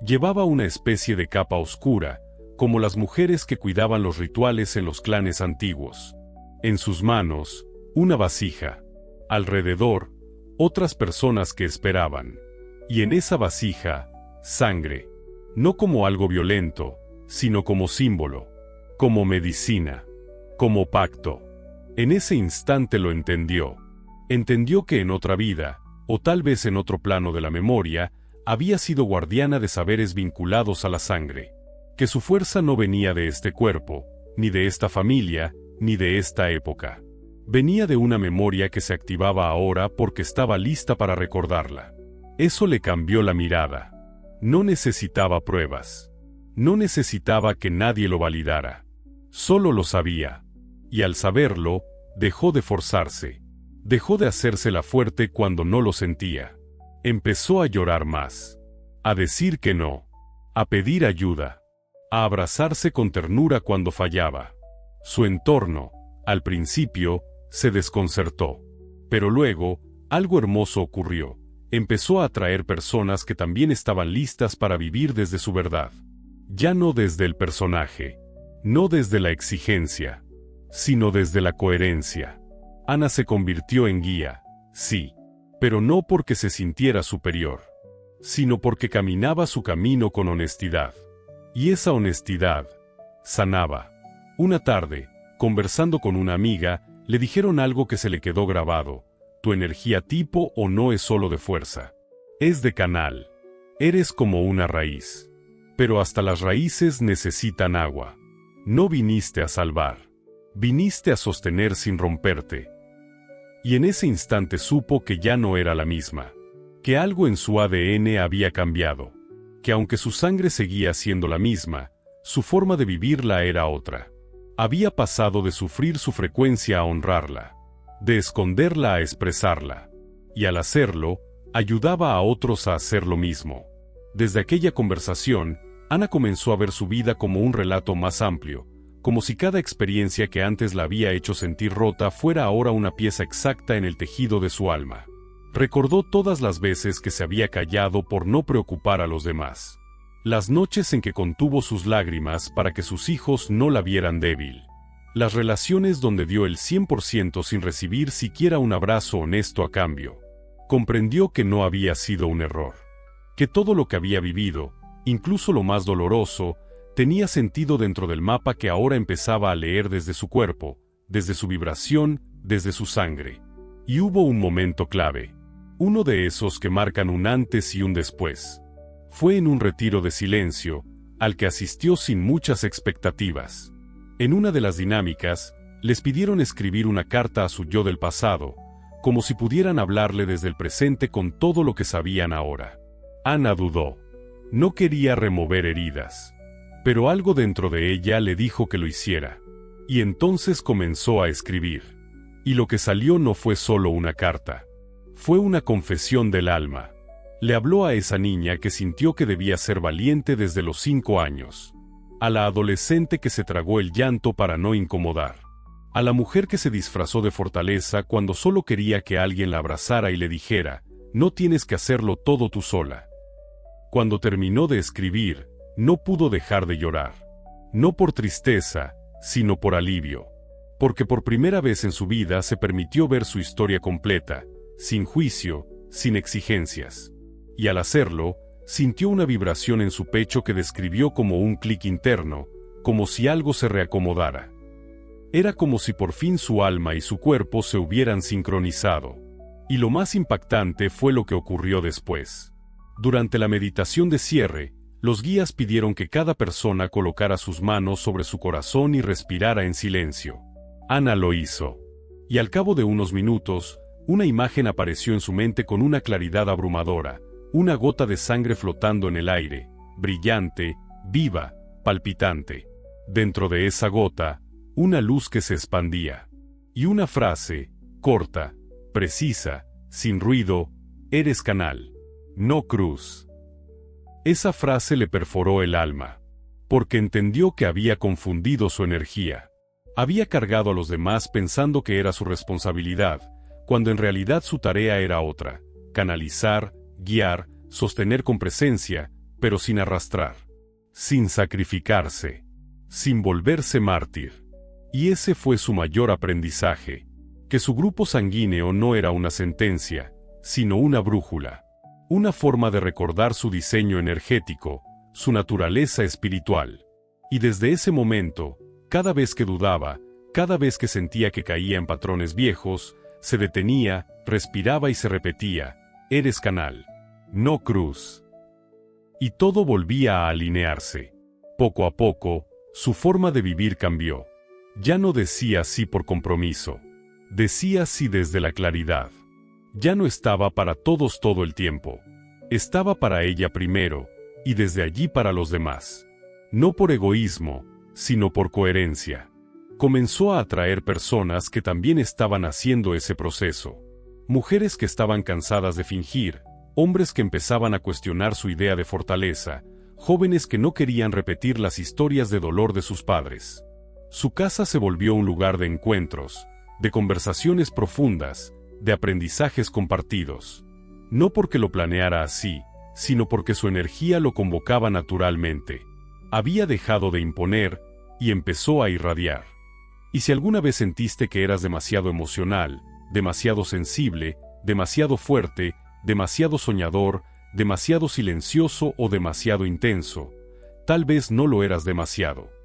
Llevaba una especie de capa oscura, como las mujeres que cuidaban los rituales en los clanes antiguos. En sus manos, una vasija. Alrededor, otras personas que esperaban. Y en esa vasija, sangre. No como algo violento, sino como símbolo, como medicina, como pacto. En ese instante lo entendió. Entendió que en otra vida, o tal vez en otro plano de la memoria, había sido guardiana de saberes vinculados a la sangre. Que su fuerza no venía de este cuerpo, ni de esta familia, ni de esta época. Venía de una memoria que se activaba ahora porque estaba lista para recordarla. Eso le cambió la mirada. No necesitaba pruebas. No necesitaba que nadie lo validara. Solo lo sabía. Y al saberlo, dejó de forzarse. Dejó de hacerse la fuerte cuando no lo sentía. Empezó a llorar más. A decir que no. A pedir ayuda. A abrazarse con ternura cuando fallaba. Su entorno, al principio, se desconcertó. Pero luego, algo hermoso ocurrió. Empezó a atraer personas que también estaban listas para vivir desde su verdad. Ya no desde el personaje, no desde la exigencia, sino desde la coherencia. Ana se convirtió en guía, sí, pero no porque se sintiera superior, sino porque caminaba su camino con honestidad. Y esa honestidad sanaba. Una tarde, conversando con una amiga, le dijeron algo que se le quedó grabado. Tu energía tipo o no es solo de fuerza. Es de canal. Eres como una raíz. Pero hasta las raíces necesitan agua. No viniste a salvar. Viniste a sostener sin romperte. Y en ese instante supo que ya no era la misma. Que algo en su ADN había cambiado. Que aunque su sangre seguía siendo la misma, su forma de vivirla era otra. Había pasado de sufrir su frecuencia a honrarla, de esconderla a expresarla, y al hacerlo, ayudaba a otros a hacer lo mismo. Desde aquella conversación, Ana comenzó a ver su vida como un relato más amplio, como si cada experiencia que antes la había hecho sentir rota fuera ahora una pieza exacta en el tejido de su alma. Recordó todas las veces que se había callado por no preocupar a los demás. Las noches en que contuvo sus lágrimas para que sus hijos no la vieran débil. Las relaciones donde dio el 100% sin recibir siquiera un abrazo honesto a cambio. Comprendió que no había sido un error. Que todo lo que había vivido, incluso lo más doloroso, tenía sentido dentro del mapa que ahora empezaba a leer desde su cuerpo, desde su vibración, desde su sangre. Y hubo un momento clave. Uno de esos que marcan un antes y un después. Fue en un retiro de silencio, al que asistió sin muchas expectativas. En una de las dinámicas, Les pidieron escribir una carta a su yo del pasado, como si pudieran hablarle desde el presente con todo lo que sabían ahora. Ana dudó. No quería remover heridas. Pero algo dentro de ella le dijo que lo hiciera. Y entonces comenzó a escribir. Y lo que salió no fue solo una carta. Fue una confesión del alma. Le habló a esa niña que sintió que debía ser valiente desde los 5 años. A la adolescente que se tragó el llanto para no incomodar. A la mujer que se disfrazó de fortaleza cuando solo quería que alguien la abrazara y le dijera, no tienes que hacerlo todo tú sola. Cuando terminó de escribir, no pudo dejar de llorar. No por tristeza, sino por alivio. Porque por primera vez en su vida se permitió ver su historia completa, sin juicio, sin exigencias. Y al hacerlo, sintió una vibración en su pecho que describió como un clic interno, como si algo se reacomodara. Era como si por fin su alma y su cuerpo se hubieran sincronizado. Y lo más impactante fue lo que ocurrió después. Durante la meditación de cierre, los guías pidieron que cada persona colocara sus manos sobre su corazón y respirara en silencio. Ana lo hizo. Y al cabo de unos minutos, una imagen apareció en su mente con una claridad abrumadora, una gota de sangre flotando en el aire, brillante, viva, palpitante. Dentro de esa gota, una luz que se expandía. Y una frase, corta, precisa, sin ruido, eres canal, no cruz. Esa frase le perforó el alma, porque entendió que había confundido su energía. Había cargado a los demás pensando que era su responsabilidad, cuando en realidad su tarea era otra, canalizar, guiar, sostener con presencia, pero sin arrastrar, sin sacrificarse, sin volverse mártir. Y ese fue su mayor aprendizaje, que su grupo sanguíneo no era una sentencia, sino una brújula, una forma de recordar su diseño energético, su naturaleza espiritual. Y desde ese momento, cada vez que dudaba, cada vez que sentía que caía en patrones viejos, se detenía, respiraba y se repetía, eres canal, no cruz. Y todo volvía a alinearse. Poco a poco, su forma de vivir cambió. Ya no decía sí por compromiso. Decía sí desde la claridad. Ya no estaba para todos todo el tiempo. Estaba para ella primero, y desde allí para los demás. No por egoísmo, sino por coherencia. Comenzó a atraer personas que también estaban haciendo ese proceso. Mujeres que estaban cansadas de fingir, hombres que empezaban a cuestionar su idea de fortaleza, jóvenes que no querían repetir las historias de dolor de sus padres. Su casa se volvió un lugar de encuentros, de conversaciones profundas, de aprendizajes compartidos. No porque lo planeara así, sino porque su energía lo convocaba naturalmente. Había dejado de imponer, y empezó a irradiar. Y si alguna vez sentiste que eras demasiado emocional, demasiado sensible, demasiado fuerte, demasiado soñador, demasiado silencioso o demasiado intenso, tal vez no lo eras demasiado.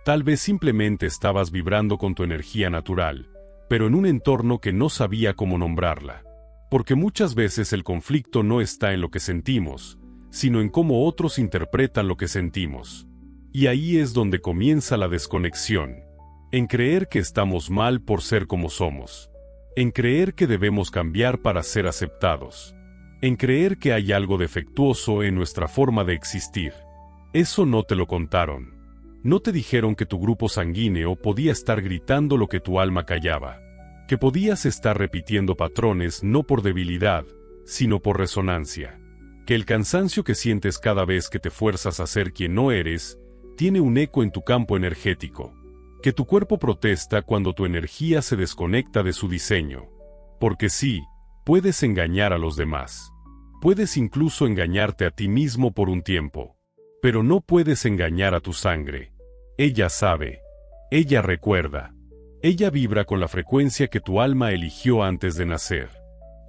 Tal vez simplemente estabas vibrando con tu energía natural, pero en un entorno que no sabía cómo nombrarla. Porque muchas veces el conflicto no está en lo que sentimos, sino en cómo otros interpretan lo que sentimos. Y ahí es donde comienza la desconexión. En creer que estamos mal por ser como somos. En creer que debemos cambiar para ser aceptados. En creer que hay algo defectuoso en nuestra forma de existir. Eso no te lo contaron. No te dijeron que tu grupo sanguíneo podía estar gritando lo que tu alma callaba. Que podías estar repitiendo patrones no por debilidad, sino por resonancia. Que el cansancio que sientes cada vez que te fuerzas a ser quien no eres, tiene un eco en tu campo energético. Que tu cuerpo protesta cuando tu energía se desconecta de su diseño. Porque sí, puedes engañar a los demás. Puedes incluso engañarte a ti mismo por un tiempo. Pero no puedes engañar a tu sangre. Ella sabe. Ella recuerda. Ella vibra con la frecuencia que tu alma eligió antes de nacer.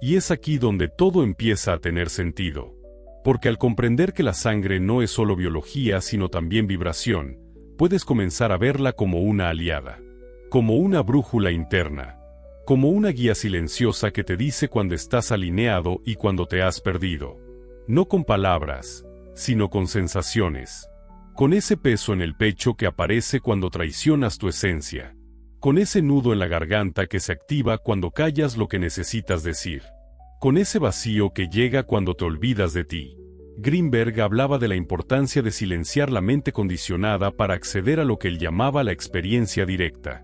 Y es aquí donde todo empieza a tener sentido. Porque al comprender que la sangre no es solo biología sino también vibración, puedes comenzar a verla como una aliada. Como una brújula interna. Como una guía silenciosa que te dice cuando estás alineado y cuando te has perdido. No con palabras, sino con sensaciones. Con ese peso en el pecho que aparece cuando traicionas tu esencia. con ese nudo en la garganta que se activa cuando callas lo que necesitas decir, con ese vacío que llega cuando te olvidas de ti. Greenberg hablaba de la importancia de silenciar la mente condicionada para acceder a lo que él llamaba la experiencia directa.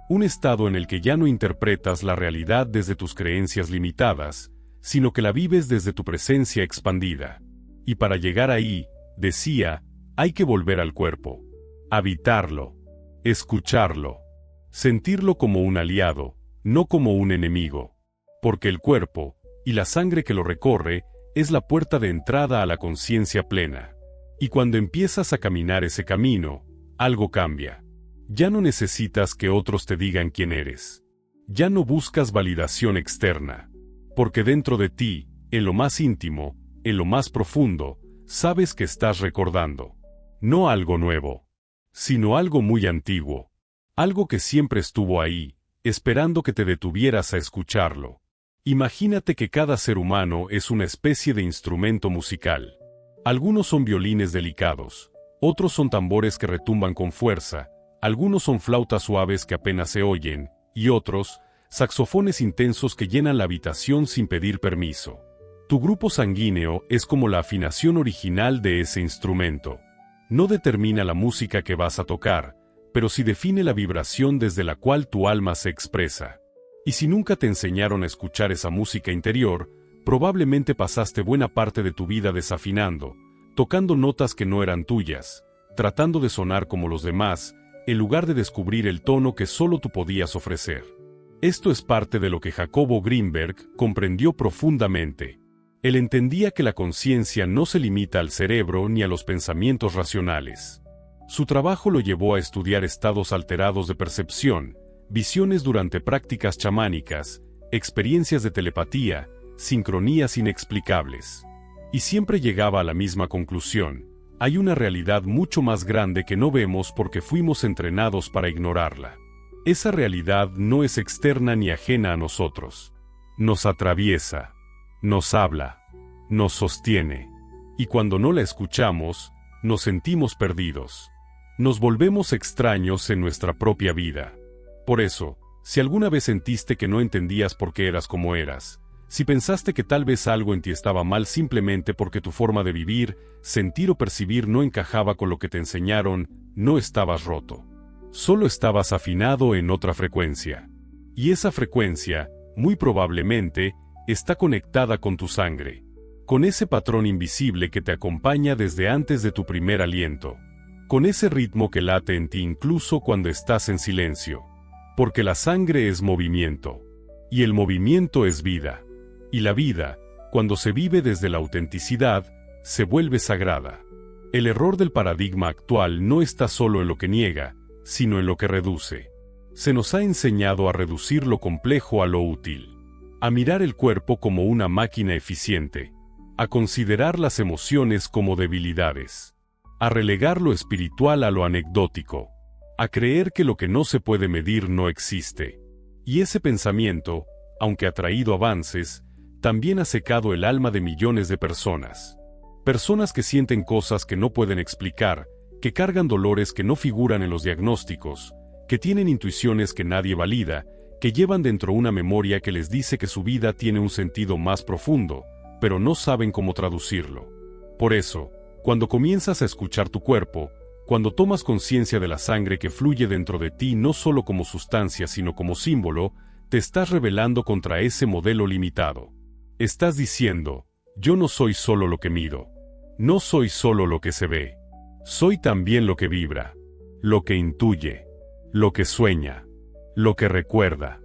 Un estado en el que ya no interpretas la realidad desde tus creencias limitadas, sino que la vives desde tu presencia expandida. Y para llegar ahí, decía, hay que volver al cuerpo, habitarlo, escucharlo, sentirlo como un aliado, no como un enemigo, porque el cuerpo, y la sangre que lo recorre, es la puerta de entrada a la conciencia plena. Y cuando empiezas a caminar ese camino, algo cambia. Ya no necesitas que otros te digan quién eres. Ya no buscas validación externa. Porque dentro de ti, en lo más íntimo, en lo más profundo, sabes que estás recordando. No algo nuevo, sino algo muy antiguo. Algo que siempre estuvo ahí, esperando que te detuvieras a escucharlo. Imagínate que cada ser humano es una especie de instrumento musical. Algunos son violines delicados, otros son tambores que retumban con fuerza, algunos son flautas suaves que apenas se oyen, y otros, saxofones intensos que llenan la habitación sin pedir permiso. Tu grupo sanguíneo es como la afinación original de ese instrumento. No determina la música que vas a tocar, pero sí define la vibración desde la cual tu alma se expresa. Y si nunca te enseñaron a escuchar esa música interior, probablemente pasaste buena parte de tu vida desafinando, tocando notas que no eran tuyas, tratando de sonar como los demás, en lugar de descubrir el tono que solo tú podías ofrecer. Esto es parte de lo que Jacobo Greenberg comprendió profundamente. Él entendía que la conciencia no se limita al cerebro ni a los pensamientos racionales. Su trabajo lo llevó a estudiar estados alterados de percepción, visiones durante prácticas chamánicas, experiencias de telepatía, sincronías inexplicables. Y siempre llegaba a la misma conclusión: hay una realidad mucho más grande que no vemos porque fuimos entrenados para ignorarla. Esa realidad no es externa ni ajena a nosotros. Nos atraviesa, nos habla, nos sostiene. Y cuando no la escuchamos, nos sentimos perdidos. Nos volvemos extraños en nuestra propia vida. Por eso, si alguna vez sentiste que no entendías por qué eras como eras, si pensaste que tal vez algo en ti estaba mal simplemente porque tu forma de vivir, sentir o percibir no encajaba con lo que te enseñaron, no estabas roto. Solo estabas afinado en otra frecuencia. Y esa frecuencia, muy probablemente, está conectada con tu sangre, con ese patrón invisible que te acompaña desde antes de tu primer aliento, con ese ritmo que late en ti incluso cuando estás en silencio. Porque la sangre es movimiento, y el movimiento es vida. Y la vida, cuando se vive desde la autenticidad, se vuelve sagrada. El error del paradigma actual no está solo en lo que niega, sino en lo que reduce. Se nos ha enseñado a reducir lo complejo a lo útil, a mirar el cuerpo como una máquina eficiente, a considerar las emociones como debilidades, a relegar lo espiritual a lo anecdótico, a creer que lo que no se puede medir no existe. Y ese pensamiento, aunque ha traído avances, también ha secado el alma de millones de personas. Personas que sienten cosas que no pueden explicar, que cargan dolores que no figuran en los diagnósticos, que tienen intuiciones que nadie valida, que llevan dentro una memoria que les dice que su vida tiene un sentido más profundo, pero no saben cómo traducirlo. Por eso, cuando comienzas a escuchar tu cuerpo, cuando tomas conciencia de la sangre que fluye dentro de ti no solo como sustancia sino como símbolo, te estás rebelando contra ese modelo limitado. Estás diciendo, yo no soy solo lo que mido, no soy solo lo que se ve, soy también lo que vibra, lo que intuye, lo que sueña, lo que recuerda.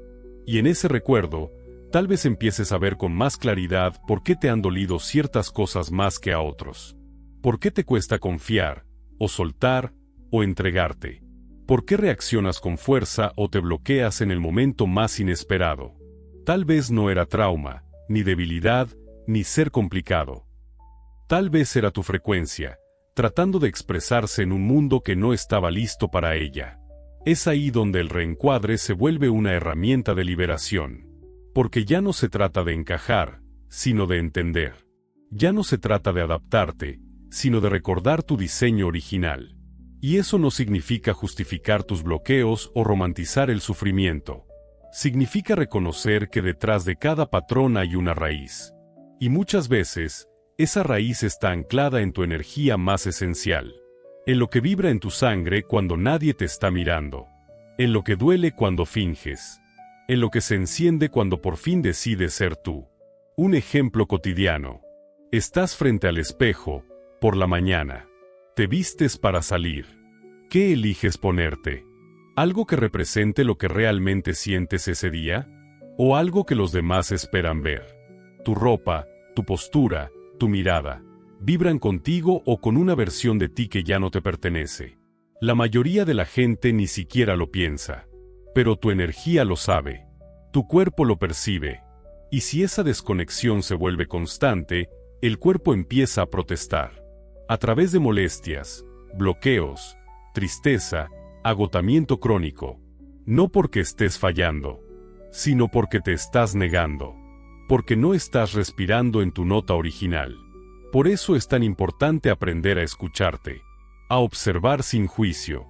Y en ese recuerdo, tal vez empieces a ver con más claridad por qué te han dolido ciertas cosas más que a otros. ¿Por qué te cuesta confiar, o soltar, o entregarte? ¿Por qué reaccionas con fuerza o te bloqueas en el momento más inesperado? Tal vez no era trauma, ni debilidad, ni ser complicado. Tal vez era tu frecuencia, tratando de expresarse en un mundo que no estaba listo para ella. Es ahí donde el reencuadre se vuelve una herramienta de liberación. Porque ya no se trata de encajar, sino de entender. Ya no se trata de adaptarte, sino de recordar tu diseño original. Y eso no significa justificar tus bloqueos o romantizar el sufrimiento. Significa reconocer que detrás de cada patrón hay una raíz. Y muchas veces, esa raíz está anclada en tu energía más esencial. En lo que vibra en tu sangre cuando nadie te está mirando. En lo que duele cuando finges. En lo que se enciende cuando por fin decides ser tú. Un ejemplo cotidiano. Estás frente al espejo, por la mañana. Te vistes para salir. ¿Qué eliges ponerte? ¿Algo que represente lo que realmente sientes ese día? ¿O algo que los demás esperan ver? Tu ropa, tu postura, tu mirada, vibran contigo o con una versión de ti que ya no te pertenece. La mayoría de la gente ni siquiera lo piensa. Pero tu energía lo sabe. Tu cuerpo lo percibe. Y si esa desconexión se vuelve constante, el cuerpo empieza a protestar. A través de molestias, bloqueos, tristeza, agotamiento crónico. No porque estés fallando, sino porque te estás negando. Porque no estás respirando en tu nota original. Por eso es tan importante aprender a escucharte, a observar sin juicio,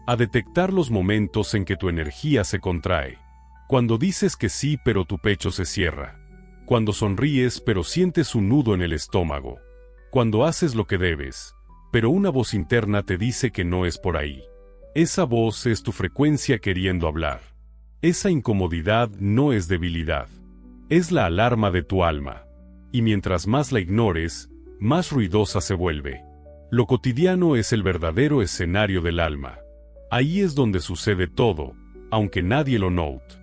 a detectar los momentos en que tu energía se contrae. Cuando dices que sí pero tu pecho se cierra. Cuando sonríes pero sientes un nudo en el estómago. Cuando haces lo que debes, pero una voz interna te dice que no es por ahí. Esa voz es tu frecuencia queriendo hablar. Esa incomodidad no es debilidad. Es la alarma de tu alma. Y mientras más la ignores, más ruidosa se vuelve. Lo cotidiano es el verdadero escenario del alma. Ahí es donde sucede todo, aunque nadie lo note.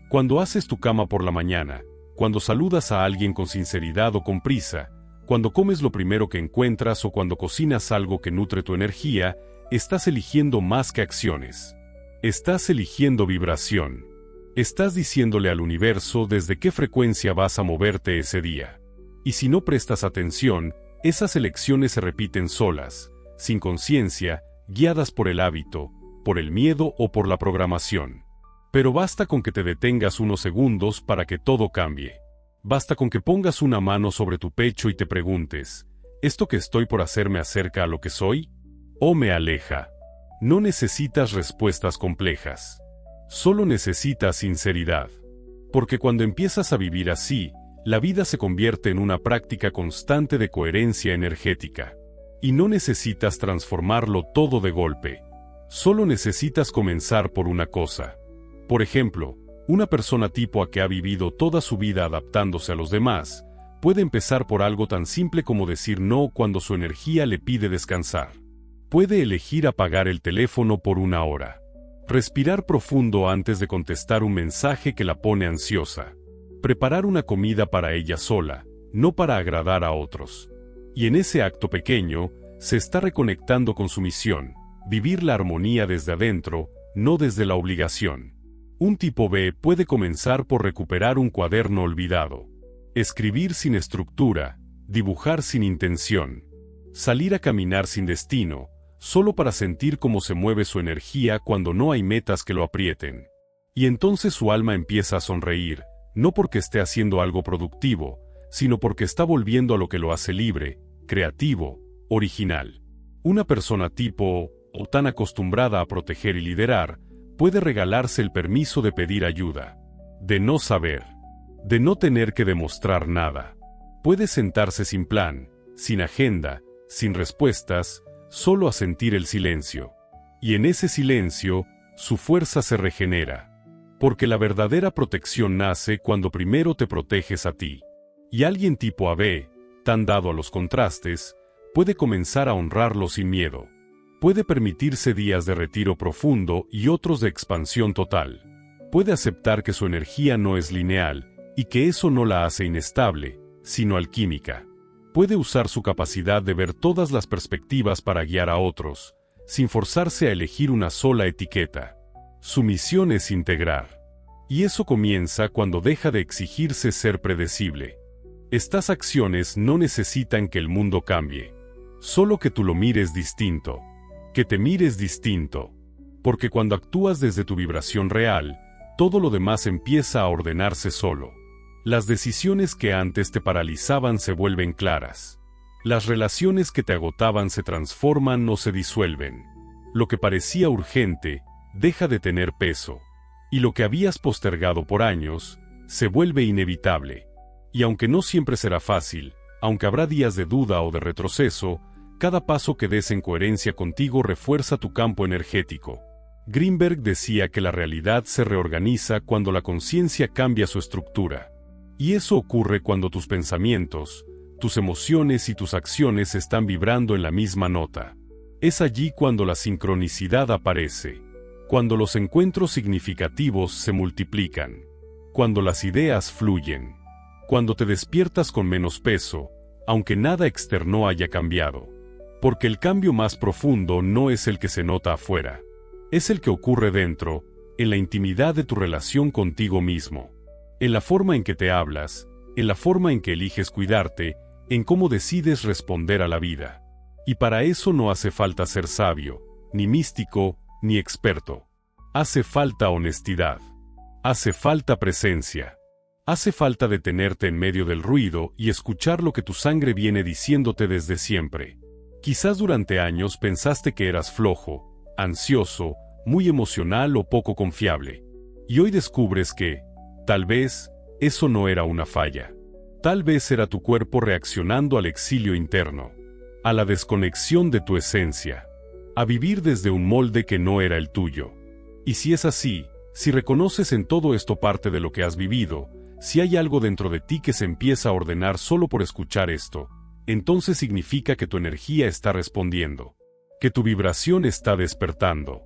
Cuando haces tu cama por la mañana, cuando saludas a alguien con sinceridad o con prisa, cuando comes lo primero que encuentras o cuando cocinas algo que nutre tu energía, estás eligiendo más que acciones. Estás eligiendo vibración. Estás diciéndole al universo desde qué frecuencia vas a moverte ese día. Y si no prestas atención, esas elecciones se repiten solas, sin conciencia, guiadas por el hábito, por el miedo o por la programación. Pero basta con que te detengas unos segundos para que todo cambie. Basta con que pongas una mano sobre tu pecho y te preguntes, ¿esto que estoy por hacer me acerca a lo que soy? ¿O me aleja? No necesitas respuestas complejas. Solo necesitas sinceridad. Porque cuando empiezas a vivir así, la vida se convierte en una práctica constante de coherencia energética. Y no necesitas transformarlo todo de golpe. Solo necesitas comenzar por una cosa. Por ejemplo, una persona tipo A que ha vivido toda su vida adaptándose a los demás, puede empezar por algo tan simple como decir no cuando su energía le pide descansar. Puede elegir apagar el teléfono por una hora. Respirar profundo antes de contestar un mensaje que la pone ansiosa. Preparar una comida para ella sola, no para agradar a otros. Y en ese acto pequeño, se está reconectando con su misión, vivir la armonía desde adentro, no desde la obligación. Un tipo B puede comenzar por recuperar un cuaderno olvidado. Escribir sin estructura, dibujar sin intención. Salir a caminar sin destino, solo para sentir cómo se mueve su energía cuando no hay metas que lo aprieten. Y entonces su alma empieza a sonreír, no porque esté haciendo algo productivo, sino porque está volviendo a lo que lo hace libre, creativo, original. Una persona tipo O tan acostumbrada a proteger y liderar, puede regalarse el permiso de pedir ayuda, de no saber, de no tener que demostrar nada. Puede sentarse sin plan, sin agenda, sin respuestas, solo a sentir el silencio. Y en ese silencio, su fuerza se regenera. Porque la verdadera protección nace cuando primero te proteges a ti. Y alguien tipo AB, tan dado a los contrastes, puede comenzar a honrarlo sin miedo. Puede permitirse días de retiro profundo y otros de expansión total. Puede aceptar que su energía no es lineal, y que eso no la hace inestable, sino alquímica. Puede usar su capacidad de ver todas las perspectivas para guiar a otros, sin forzarse a elegir una sola etiqueta. Su misión es integrar. Y eso comienza cuando deja de exigirse ser predecible. Estas acciones no necesitan que el mundo cambie. Solo que tú lo mires distinto. Que te mires distinto. Porque cuando actúas desde tu vibración real, todo lo demás empieza a ordenarse solo. Las decisiones que antes te paralizaban se vuelven claras. Las relaciones que te agotaban se transforman o se disuelven. Lo que parecía urgente deja de tener peso, y lo que habías postergado por años se vuelve inevitable. Y aunque no siempre será fácil, aunque habrá días de duda o de retroceso, cada paso que des en coherencia contigo refuerza tu campo energético. Greenberg decía que la realidad se reorganiza cuando la conciencia cambia su estructura. Y eso ocurre cuando tus pensamientos, tus emociones y tus acciones están vibrando en la misma nota. Es allí cuando la sincronicidad aparece, cuando los encuentros significativos se multiplican, cuando las ideas fluyen, cuando te despiertas con menos peso, aunque nada externo haya cambiado. Porque el cambio más profundo no es el que se nota afuera, es el que ocurre dentro, en la intimidad de tu relación contigo mismo, en la forma en que te hablas, en la forma en que eliges cuidarte, en cómo decides responder a la vida. Y para eso no hace falta ser sabio, ni místico, ni experto. Hace falta honestidad. Hace falta presencia. Hace falta detenerte en medio del ruido y escuchar lo que tu sangre viene diciéndote desde siempre. Quizás durante años pensaste que eras flojo, ansioso, muy emocional o poco confiable. Y hoy descubres que, tal vez, eso no era una falla. Tal vez era tu cuerpo reaccionando al exilio interno, a la desconexión de tu esencia, a vivir desde un molde que no era el tuyo. Y si es así, si reconoces en todo esto parte de lo que has vivido, si hay algo dentro de ti que se empieza a ordenar solo por escuchar esto, entonces significa que tu energía está respondiendo, que tu vibración está despertando,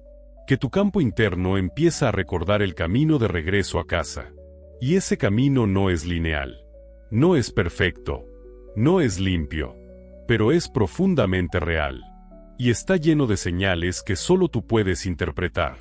que tu campo interno empieza a recordar el camino de regreso a casa. Y ese camino no es lineal, no es perfecto, no es limpio, pero es profundamente real. Y está lleno de señales que solo tú puedes interpretar.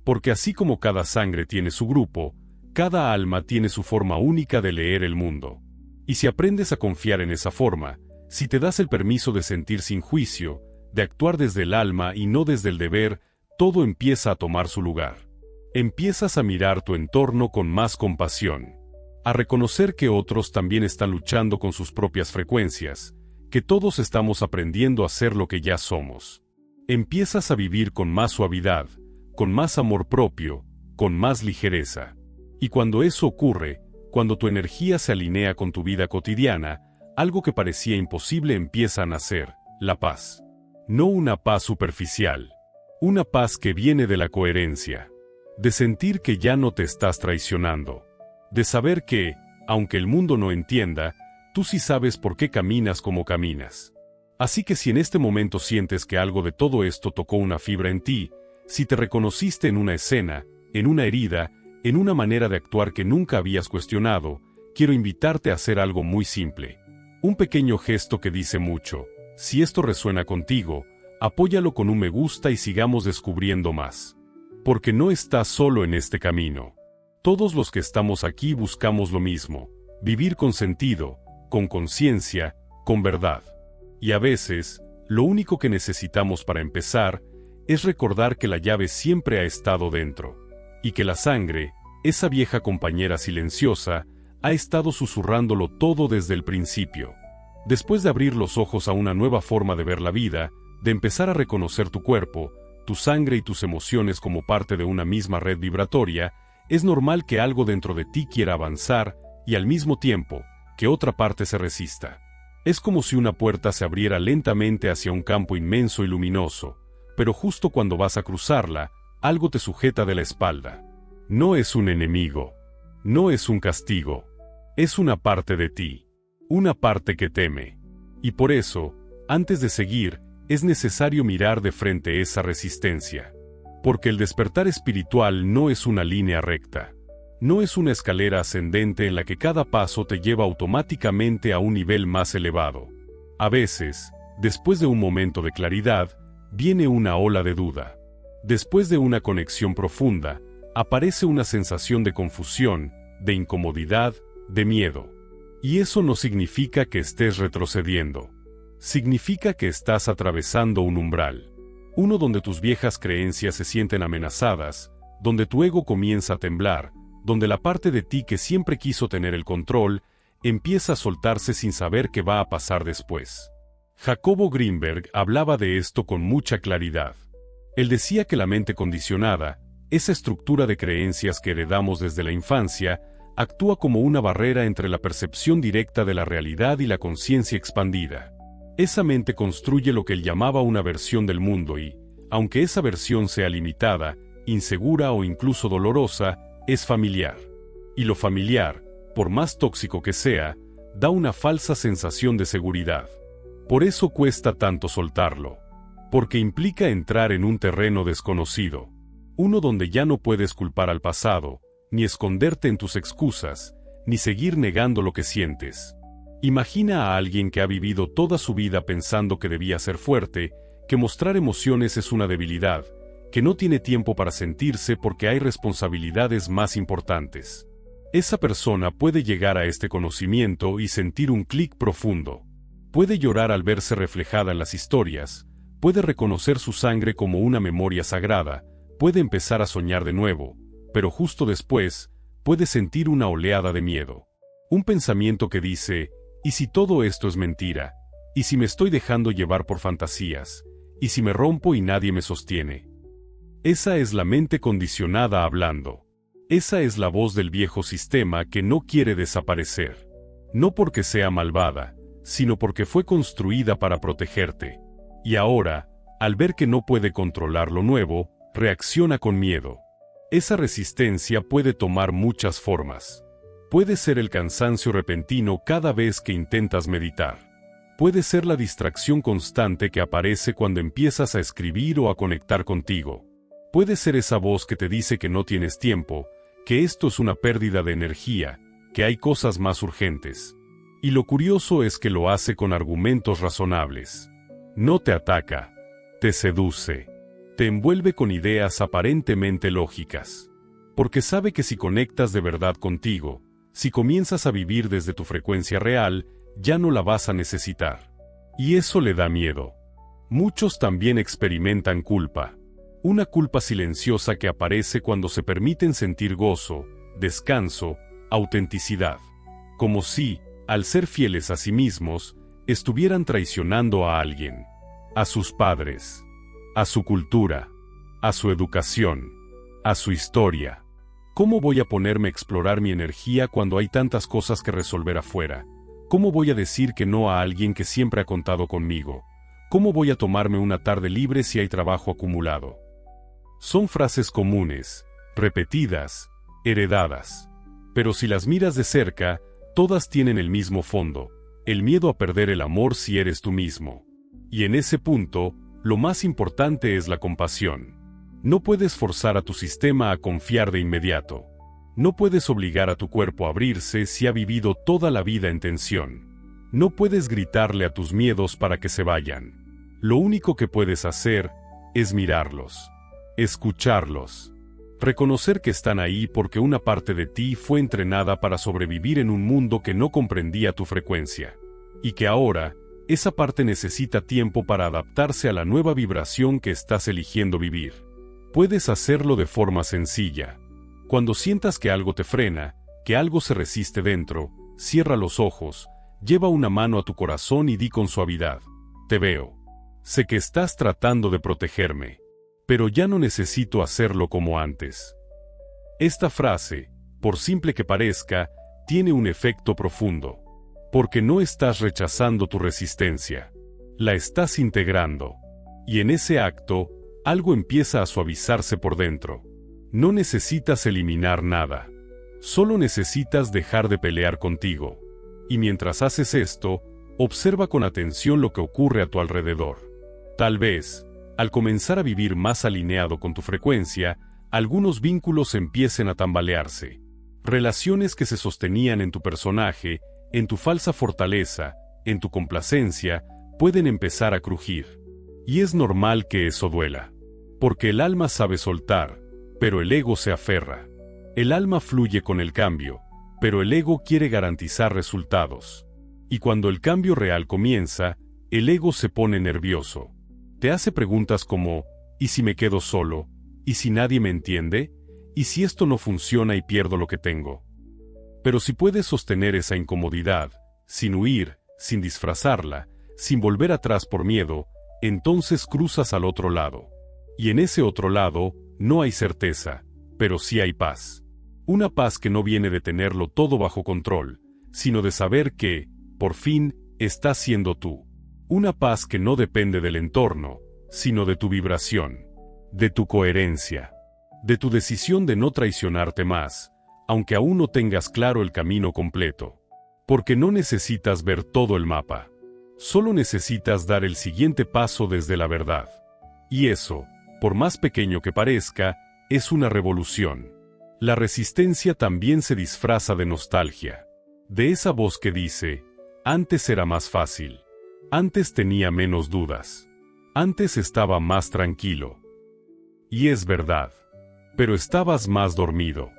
Porque así como cada sangre tiene su grupo, cada alma tiene su forma única de leer el mundo. Y si aprendes a confiar en esa forma, si te das el permiso de sentir sin juicio, de actuar desde el alma y no desde el deber, todo empieza a tomar su lugar. Empiezas a mirar tu entorno con más compasión, a reconocer que otros también están luchando con sus propias frecuencias, que todos estamos aprendiendo a ser lo que ya somos. Empiezas a vivir con más suavidad, con más amor propio, con más ligereza. Y cuando eso ocurre, cuando tu energía se alinea con tu vida cotidiana, algo que parecía imposible empieza a nacer, la paz. No una paz superficial, una paz que viene de la coherencia, de sentir que ya no te estás traicionando, de saber que, aunque el mundo no entienda, tú sí sabes por qué caminas como caminas. Así que si en este momento sientes que algo de todo esto tocó una fibra en ti, si te reconociste en una escena, en una herida, en una manera de actuar que nunca habías cuestionado, quiero invitarte a hacer algo muy simple. Un pequeño gesto que dice mucho. Si esto resuena contigo, apóyalo con un me gusta y sigamos descubriendo más. Porque no estás solo en este camino. Todos los que estamos aquí buscamos lo mismo, vivir con sentido, con conciencia, con verdad. Y a veces, lo único que necesitamos para empezar, es recordar que la llave siempre ha estado dentro. Y que la sangre, esa vieja compañera silenciosa, ha estado susurrándolo todo desde el principio. Después de abrir los ojos a una nueva forma de ver la vida, de empezar a reconocer tu cuerpo, tu sangre y tus emociones como parte de una misma red vibratoria, es normal que algo dentro de ti quiera avanzar y al mismo tiempo, que otra parte se resista. Es como si una puerta se abriera lentamente hacia un campo inmenso y luminoso, pero justo cuando vas a cruzarla, algo te sujeta de la espalda. No es un enemigo, no es un castigo, es una parte de ti, una parte que teme. Y por eso, antes de seguir, es necesario mirar de frente esa resistencia. Porque el despertar espiritual no es una línea recta. No es una escalera ascendente en la que cada paso te lleva automáticamente a un nivel más elevado. A veces, después de un momento de claridad, viene una ola de duda. Después de una conexión profunda, aparece una sensación de confusión, de incomodidad, de miedo. Y eso no significa que estés retrocediendo. Significa que estás atravesando un umbral. Uno donde tus viejas creencias se sienten amenazadas, donde tu ego comienza a temblar, donde la parte de ti que siempre quiso tener el control, empieza a soltarse sin saber qué va a pasar después. Jacobo Greenberg hablaba de esto con mucha claridad. Él decía que la mente condicionada, esa estructura de creencias que heredamos desde la infancia, actúa como una barrera entre la percepción directa de la realidad y la conciencia expandida. Esa mente construye lo que él llamaba una versión del mundo y, aunque esa versión sea limitada, insegura o incluso dolorosa, es familiar. Y lo familiar, por más tóxico que sea, da una falsa sensación de seguridad. Por eso cuesta tanto soltarlo. Porque implica entrar en un terreno desconocido. Uno donde ya no puedes culpar al pasado, ni esconderte en tus excusas, ni seguir negando lo que sientes. Imagina a alguien que ha vivido toda su vida pensando que debía ser fuerte, que mostrar emociones es una debilidad, que no tiene tiempo para sentirse porque hay responsabilidades más importantes. Esa persona puede llegar a este conocimiento y sentir un clic profundo. Puede llorar al verse reflejada en las historias, puede reconocer su sangre como una memoria sagrada, puede empezar a soñar de nuevo, pero justo después, puede sentir una oleada de miedo. Un pensamiento que dice, ¿y si todo esto es mentira? ¿Y si me estoy dejando llevar por fantasías? ¿Y si me rompo y nadie me sostiene? Esa es la mente condicionada hablando. Esa es la voz del viejo sistema que no quiere desaparecer. No porque sea malvada, sino porque fue construida para protegerte. Y ahora, al ver que no puede controlar lo nuevo, reacciona con miedo. Esa resistencia puede tomar muchas formas. Puede ser el cansancio repentino cada vez que intentas meditar. Puede ser la distracción constante que aparece cuando empiezas a escribir o a conectar contigo. Puede ser esa voz que te dice que no tienes tiempo, que esto es una pérdida de energía, que hay cosas más urgentes. Y lo curioso es que lo hace con argumentos razonables. No te ataca, te seduce, te envuelve con ideas aparentemente lógicas. Porque sabe que si conectas de verdad contigo, si comienzas a vivir desde tu frecuencia real, ya no la vas a necesitar. Y eso le da miedo. Muchos también experimentan culpa. Una culpa silenciosa que aparece cuando se permiten sentir gozo, descanso, autenticidad. Como si, al ser fieles a sí mismos, estuvieran traicionando a alguien. A sus padres. A su cultura. A su educación. A su historia. ¿Cómo voy a ponerme a explorar mi energía cuando hay tantas cosas que resolver afuera? ¿Cómo voy a decir que no a alguien que siempre ha contado conmigo? ¿Cómo voy a tomarme una tarde libre si hay trabajo acumulado? Son frases comunes, repetidas, heredadas. Pero si las miras de cerca, todas tienen el mismo fondo, el miedo a perder el amor si eres tú mismo. Y en ese punto, lo más importante es la compasión. No puedes forzar a tu sistema a confiar de inmediato. No puedes obligar a tu cuerpo a abrirse si ha vivido toda la vida en tensión. No puedes gritarle a tus miedos para que se vayan. Lo único que puedes hacer es mirarlos. Escucharlos. Reconocer que están ahí porque una parte de ti fue entrenada para sobrevivir en un mundo que no comprendía tu frecuencia. Y que ahora, esa parte necesita tiempo para adaptarse a la nueva vibración que estás eligiendo vivir. Puedes hacerlo de forma sencilla. Cuando sientas que algo te frena, que algo se resiste dentro, cierra los ojos, lleva una mano a tu corazón y di con suavidad: te veo. Sé que estás tratando de protegerme. Pero ya no necesito hacerlo como antes. Esta frase, por simple que parezca, tiene un efecto profundo. Porque no estás rechazando tu resistencia. La estás integrando. Y en ese acto, algo empieza a suavizarse por dentro. No necesitas eliminar nada. Solo necesitas dejar de pelear contigo. Y mientras haces esto, observa con atención lo que ocurre a tu alrededor. Tal vez, al comenzar a vivir más alineado con tu frecuencia, algunos vínculos empiecen a tambalearse. Relaciones que se sostenían en tu personaje, en tu falsa fortaleza, en tu complacencia, pueden empezar a crujir. Y es normal que eso duela. Porque el alma sabe soltar, pero el ego se aferra. El alma fluye con el cambio, pero el ego quiere garantizar resultados. Y cuando el cambio real comienza, el ego se pone nervioso. Te hace preguntas como: ¿y si me quedo solo? ¿Y si nadie me entiende? ¿Y si esto no funciona y pierdo lo que tengo? Pero si puedes sostener esa incomodidad, sin huir, sin disfrazarla, sin volver atrás por miedo, entonces cruzas al otro lado. Y en ese otro lado, no hay certeza, pero sí hay paz. Una paz que no viene de tenerlo todo bajo control, sino de saber que, por fin, estás siendo tú. Una paz que no depende del entorno, sino de tu vibración, de tu coherencia, de tu decisión de no traicionarte más, aunque aún no tengas claro el camino completo. Porque no necesitas ver todo el mapa. Solo necesitas dar el siguiente paso desde la verdad. Y eso, por más pequeño que parezca, es una revolución. La resistencia también se disfraza de nostalgia. De esa voz que dice, antes era más fácil. Antes tenía menos dudas. Antes estaba más tranquilo. Y es verdad. Pero estabas más dormido,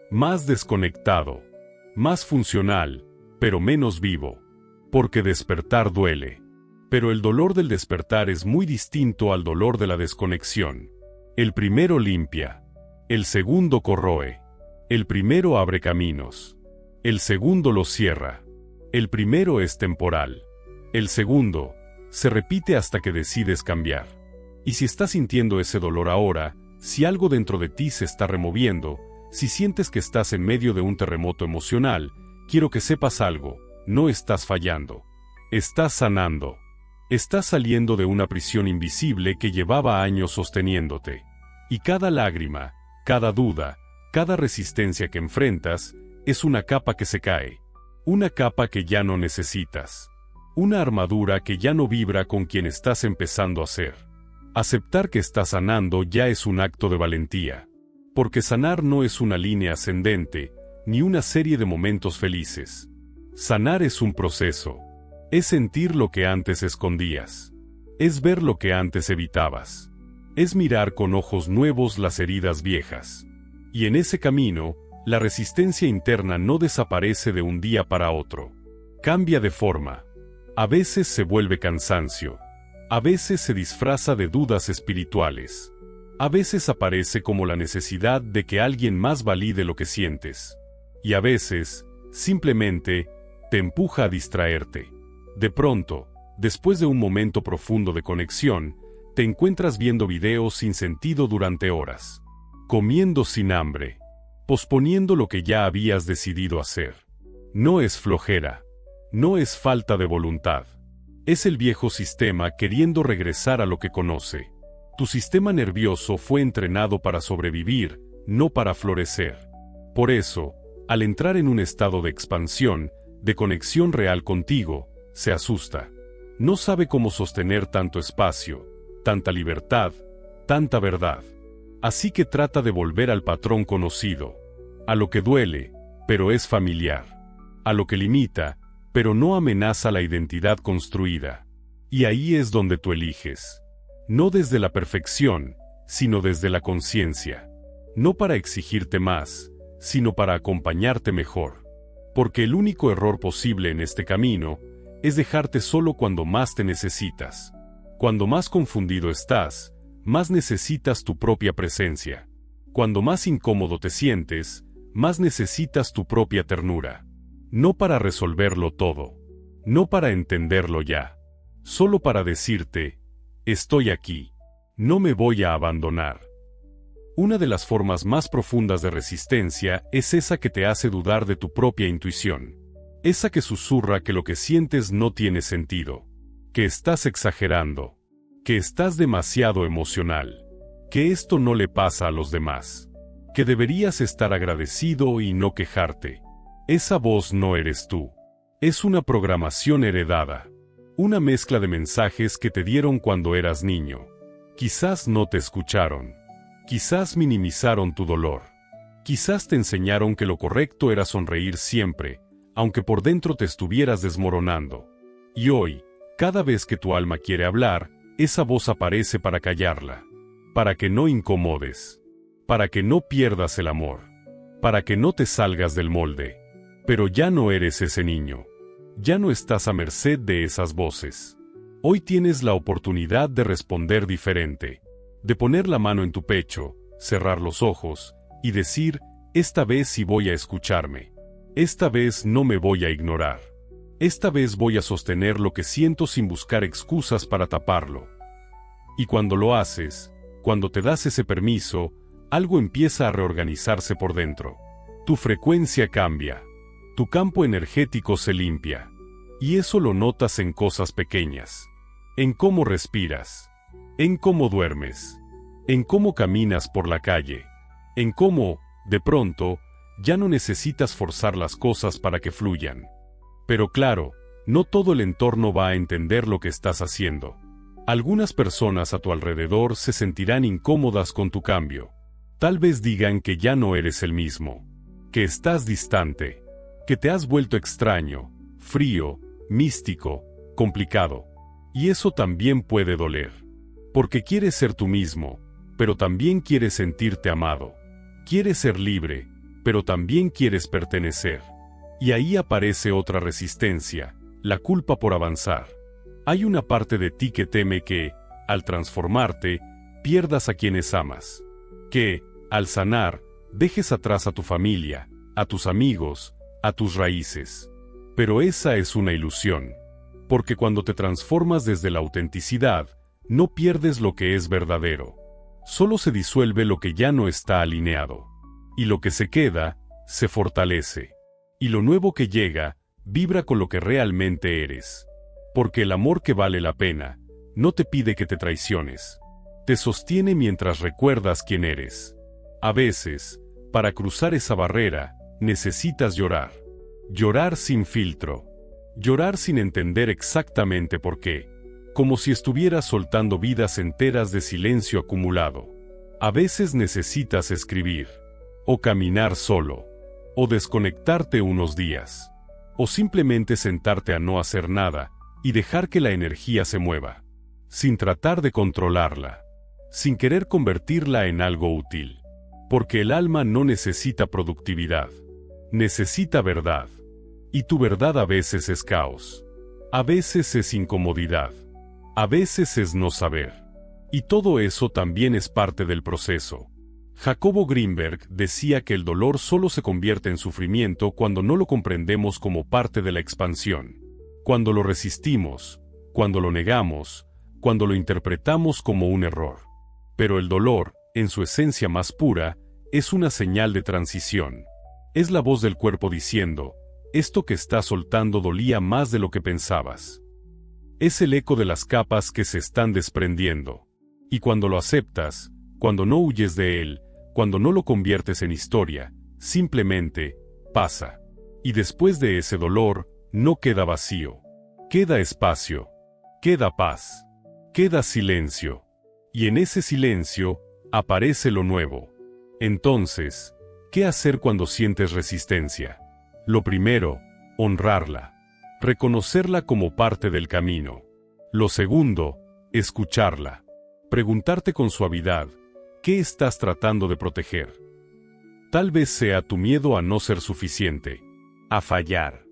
más desconectado, más funcional, pero menos vivo. Porque despertar duele. Pero el dolor del despertar es muy distinto al dolor de la desconexión. El primero limpia. El segundo corroe. El primero abre caminos. El segundo los cierra. El primero es temporal. El segundo se repite hasta que decides cambiar. Y si estás sintiendo ese dolor ahora, si algo dentro de ti se está removiendo, si sientes que estás en medio de un terremoto emocional, quiero que sepas algo, no estás fallando. Estás sanando. Estás saliendo de una prisión invisible que llevaba años sosteniéndote. Y cada lágrima, cada duda, cada resistencia que enfrentas, es una capa que se cae. Una capa que ya no necesitas. Una armadura que ya no vibra con quien estás empezando a ser. Aceptar que estás sanando ya es un acto de valentía. Porque sanar no es una línea ascendente, ni una serie de momentos felices. Sanar es un proceso. Es sentir lo que antes escondías. Es ver lo que antes evitabas. Es mirar con ojos nuevos las heridas viejas. Y en ese camino, la resistencia interna no desaparece de un día para otro. Cambia de forma. A veces se vuelve cansancio. A veces se disfraza de dudas espirituales. A veces aparece como la necesidad de que alguien más valide lo que sientes. Y a veces, simplemente, te empuja a distraerte. De pronto, después de un momento profundo de conexión, te encuentras viendo videos sin sentido durante horas. Comiendo sin hambre. Posponiendo lo que ya habías decidido hacer. No es flojera. No es falta de voluntad. Es el viejo sistema queriendo regresar a lo que conoce. Tu sistema nervioso fue entrenado para sobrevivir, no para florecer. Por eso, al entrar en un estado de expansión, de conexión real contigo, se asusta. No sabe cómo sostener tanto espacio, tanta libertad, tanta verdad. Así que trata de volver al patrón conocido. A lo que duele, pero es familiar. A lo que limita, pero no amenaza la identidad construida. Y ahí es donde tú eliges. No desde la perfección, sino desde la conciencia. No para exigirte más, sino para acompañarte mejor. Porque el único error posible en este camino es dejarte solo cuando más te necesitas. Cuando más confundido estás, más necesitas tu propia presencia. Cuando más incómodo te sientes, más necesitas tu propia ternura. No para resolverlo todo. No para entenderlo ya. Solo para decirte, estoy aquí. No me voy a abandonar. Una de las formas más profundas de resistencia es esa que te hace dudar de tu propia intuición. Esa que susurra que lo que sientes no tiene sentido. Que estás exagerando. Que estás demasiado emocional. Que esto no le pasa a los demás. Que deberías estar agradecido y no quejarte. Esa voz no eres tú. Es una programación heredada. Una mezcla de mensajes que te dieron cuando eras niño. Quizás no te escucharon. Quizás minimizaron tu dolor. Quizás te enseñaron que lo correcto era sonreír siempre, aunque por dentro te estuvieras desmoronando. Y hoy, cada vez que tu alma quiere hablar, esa voz aparece para callarla. Para que no incomodes. Para que no pierdas el amor. Para que no te salgas del molde. Pero ya no eres ese niño. Ya no estás a merced de esas voces. Hoy tienes la oportunidad de responder diferente. De poner la mano en tu pecho, cerrar los ojos, y decir, esta vez sí voy a escucharme. Esta vez no me voy a ignorar. Esta vez voy a sostener lo que siento sin buscar excusas para taparlo. Y cuando lo haces, Cuando te das ese permiso, algo empieza a reorganizarse por dentro. Tu frecuencia cambia. Tu campo energético se limpia. Y eso lo notas en cosas pequeñas. En cómo respiras. En cómo duermes. En cómo caminas por la calle. En cómo, de pronto, ya no necesitas forzar las cosas para que fluyan. Pero claro, no todo el entorno va a entender lo que estás haciendo. Algunas personas a tu alrededor se sentirán incómodas con tu cambio. Tal vez digan que ya no eres el mismo, que estás distante, que te has vuelto extraño, frío, místico, complicado. Y eso también puede doler. Porque quieres ser tú mismo, pero también quieres sentirte amado. Quieres ser libre, pero también quieres pertenecer. Y ahí aparece otra resistencia, la culpa por avanzar. Hay una parte de ti que teme que, al transformarte, pierdas a quienes amas. Que, al sanar, dejes atrás a tu familia, a tus amigos, a tus raíces. Pero esa es una ilusión. Porque cuando te transformas desde la autenticidad, no pierdes lo que es verdadero. Solo se disuelve lo que ya no está alineado. Y lo que se queda, se fortalece. Y lo nuevo que llega, vibra con lo que realmente eres. Porque el amor que vale la pena, no te pide que te traiciones. Te sostiene mientras recuerdas quién eres. A veces, para cruzar esa barrera, necesitas llorar. Llorar sin filtro. Llorar sin entender exactamente por qué. Como si estuvieras soltando vidas enteras de silencio acumulado. A veces necesitas escribir. O caminar solo. O desconectarte unos días. O simplemente sentarte a no hacer nada, y dejar que la energía se mueva. Sin tratar de controlarla. Sin querer convertirla en algo útil. Porque el alma no necesita productividad. Necesita verdad. Y tu verdad a veces es caos. A veces es incomodidad. A veces es no saber. Y todo eso también es parte del proceso. Jacobo Greenberg decía que el dolor solo se convierte en sufrimiento cuando no lo comprendemos como parte de la expansión. Cuando lo resistimos, cuando lo negamos, cuando lo interpretamos como un error. Pero el dolor, en su esencia más pura, es una señal de transición. Es la voz del cuerpo diciendo, esto que estás soltando dolía más de lo que pensabas. Es el eco de las capas que se están desprendiendo. Y cuando lo aceptas, cuando no huyes de él, cuando no lo conviertes en historia, simplemente, pasa. Y después de ese dolor, no queda vacío. Queda espacio. Queda paz. Queda silencio. Y en ese silencio, aparece lo nuevo. Entonces, ¿qué hacer cuando sientes resistencia? Lo primero, honrarla. Reconocerla como parte del camino. Lo segundo, escucharla. Preguntarte con suavidad, ¿qué estás tratando de proteger? Tal vez sea tu miedo a no ser suficiente, a fallar,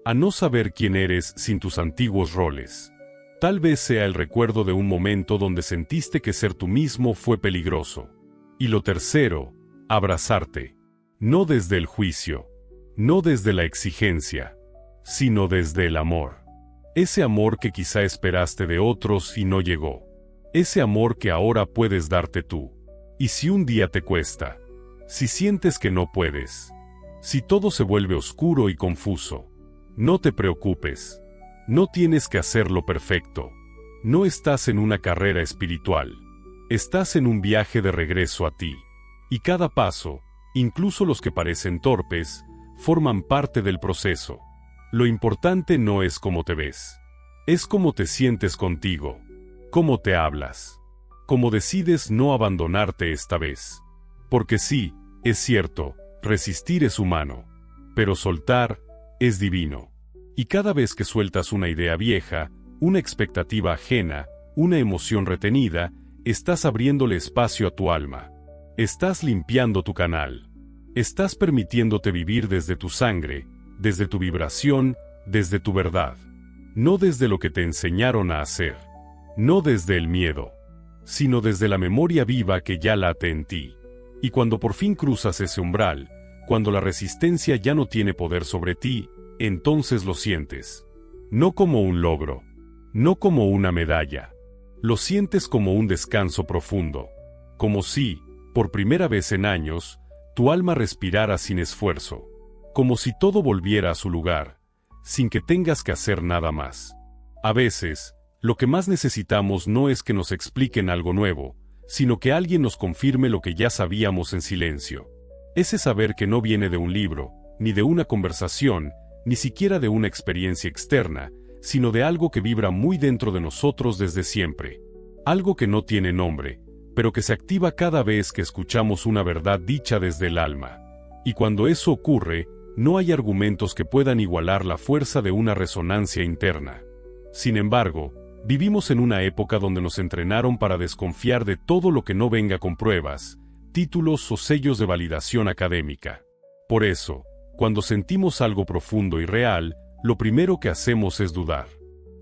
a no saber quién eres sin tus antiguos roles. Tal vez sea el recuerdo de un momento donde sentiste que ser tú mismo fue peligroso. Y lo tercero, abrazarte. No desde el juicio, no desde la exigencia, sino desde el amor. Ese amor que quizá esperaste de otros y no llegó. Ese amor que ahora puedes darte tú. Y si un día te cuesta, si sientes que no puedes, si todo se vuelve oscuro y confuso, no te preocupes. No tienes que hacerlo perfecto. No estás en una carrera espiritual. Estás en un viaje de regreso a ti. Y cada paso, incluso los que parecen torpes, forman parte del proceso. Lo importante no es cómo te ves. Es cómo te sientes contigo. Cómo te hablas. Cómo decides no abandonarte esta vez. Porque sí, es cierto, resistir es humano. Pero soltar, es divino. Y cada vez que sueltas una idea vieja, una expectativa ajena, una emoción retenida, estás abriéndole espacio a tu alma. Estás limpiando tu canal. Estás permitiéndote vivir desde tu sangre, desde tu vibración, desde tu verdad. No desde lo que te enseñaron a hacer. No desde el miedo. Sino desde la memoria viva que ya late en ti. Y cuando por fin cruzas ese umbral, cuando la resistencia ya no tiene poder sobre ti, entonces lo sientes. No como un logro. No como una medalla. Lo sientes como un descanso profundo. como si, por primera vez en años, tu alma respirara sin esfuerzo, como si todo volviera a su lugar, sin que tengas que hacer nada más. A veces, lo que más necesitamos no es que nos expliquen algo nuevo, sino que alguien nos confirme lo que ya sabíamos en silencio. Ese saber que no viene de un libro, ni de una conversación, ni siquiera de una experiencia externa, sino de algo que vibra muy dentro de nosotros desde siempre. Algo que no tiene nombre, pero que se activa cada vez que escuchamos una verdad dicha desde el alma. Y cuando eso ocurre, no hay argumentos que puedan igualar la fuerza de una resonancia interna. Sin embargo, vivimos en una época donde nos entrenaron para desconfiar de todo lo que no venga con pruebas, títulos o sellos de validación académica. Por eso, cuando sentimos algo profundo y real, lo primero que hacemos es dudar.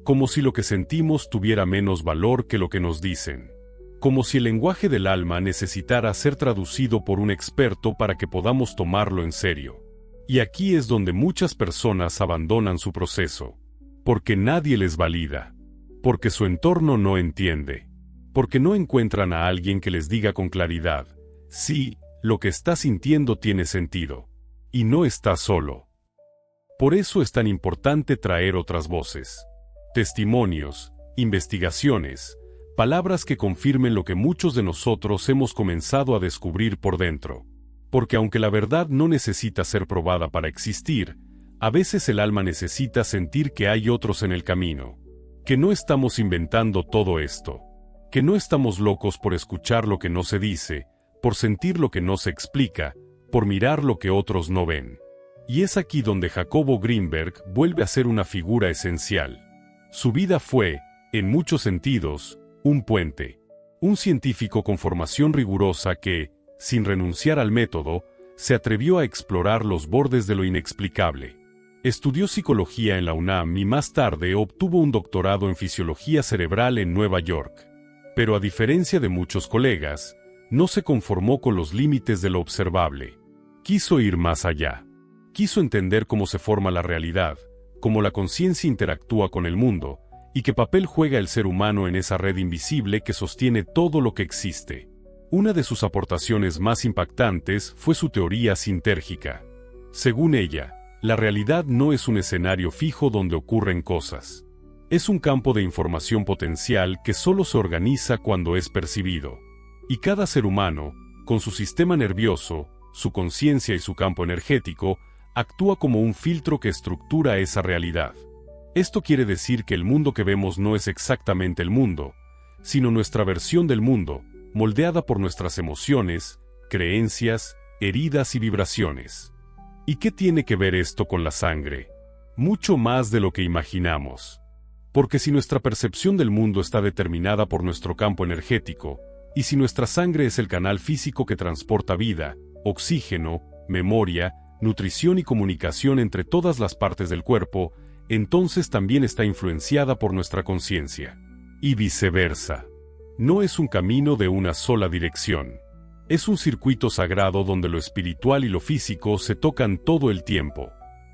Como si lo que sentimos tuviera menos valor que lo que nos dicen. Como si el lenguaje del alma necesitara ser traducido por un experto para que podamos tomarlo en serio. Y aquí es donde muchas personas abandonan su proceso. Porque nadie les valida. Porque su entorno no entiende. Porque no encuentran a alguien que les diga con claridad: sí, lo que estás sintiendo tiene sentido. Y no estás solo. Por eso es tan importante traer otras voces. Testimonios, investigaciones, palabras que confirmen lo que muchos de nosotros hemos comenzado a descubrir por dentro. Porque aunque la verdad no necesita ser probada para existir, a veces el alma necesita sentir que hay otros en el camino. Que no estamos inventando todo esto. Que no estamos locos por escuchar lo que no se dice, por sentir lo que no se explica, por mirar lo que otros no ven. Y es aquí donde Jacobo Greenberg vuelve a ser una figura esencial. Su vida fue, en muchos sentidos, un puente. Un científico con formación rigurosa que, sin renunciar al método, se atrevió a explorar los bordes de lo inexplicable. Estudió psicología en la UNAM y más tarde obtuvo un doctorado en fisiología cerebral en Nueva York. Pero a diferencia de muchos colegas, no se conformó con los límites de lo observable. Quiso ir más allá. Quiso entender cómo se forma la realidad, cómo la conciencia interactúa con el mundo, y qué papel juega el ser humano en esa red invisible que sostiene todo lo que existe. Una de sus aportaciones más impactantes fue su teoría sintérgica. Según ella, la realidad no es un escenario fijo donde ocurren cosas. Es un campo de información potencial que solo se organiza cuando es percibido. Y cada ser humano, con su sistema nervioso, su conciencia y su campo energético, actúa como un filtro que estructura esa realidad. Esto quiere decir que el mundo que vemos no es exactamente el mundo, sino nuestra versión del mundo, moldeada por nuestras emociones, creencias, heridas y vibraciones. ¿Y qué tiene que ver esto con la sangre? Mucho más de lo que imaginamos. Porque si nuestra percepción del mundo está determinada por nuestro campo energético, y si nuestra sangre es el canal físico que transporta vida, oxígeno, memoria, nutrición y comunicación entre todas las partes del cuerpo, entonces también está influenciada por nuestra conciencia. Y viceversa. No es un camino de una sola dirección. Es un circuito sagrado donde lo espiritual y lo físico se tocan todo el tiempo.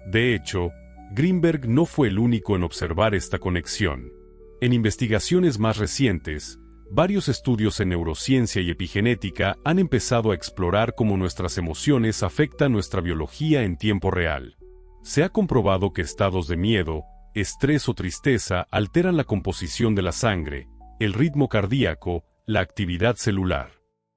De hecho, Greenberg no fue el único en observar esta conexión. En investigaciones más recientes, varios estudios en neurociencia y epigenética han empezado a explorar cómo nuestras emociones afectan nuestra biología en tiempo real. Se ha comprobado que estados de miedo, estrés o tristeza alteran la composición de la sangre, el ritmo cardíaco, la actividad celular.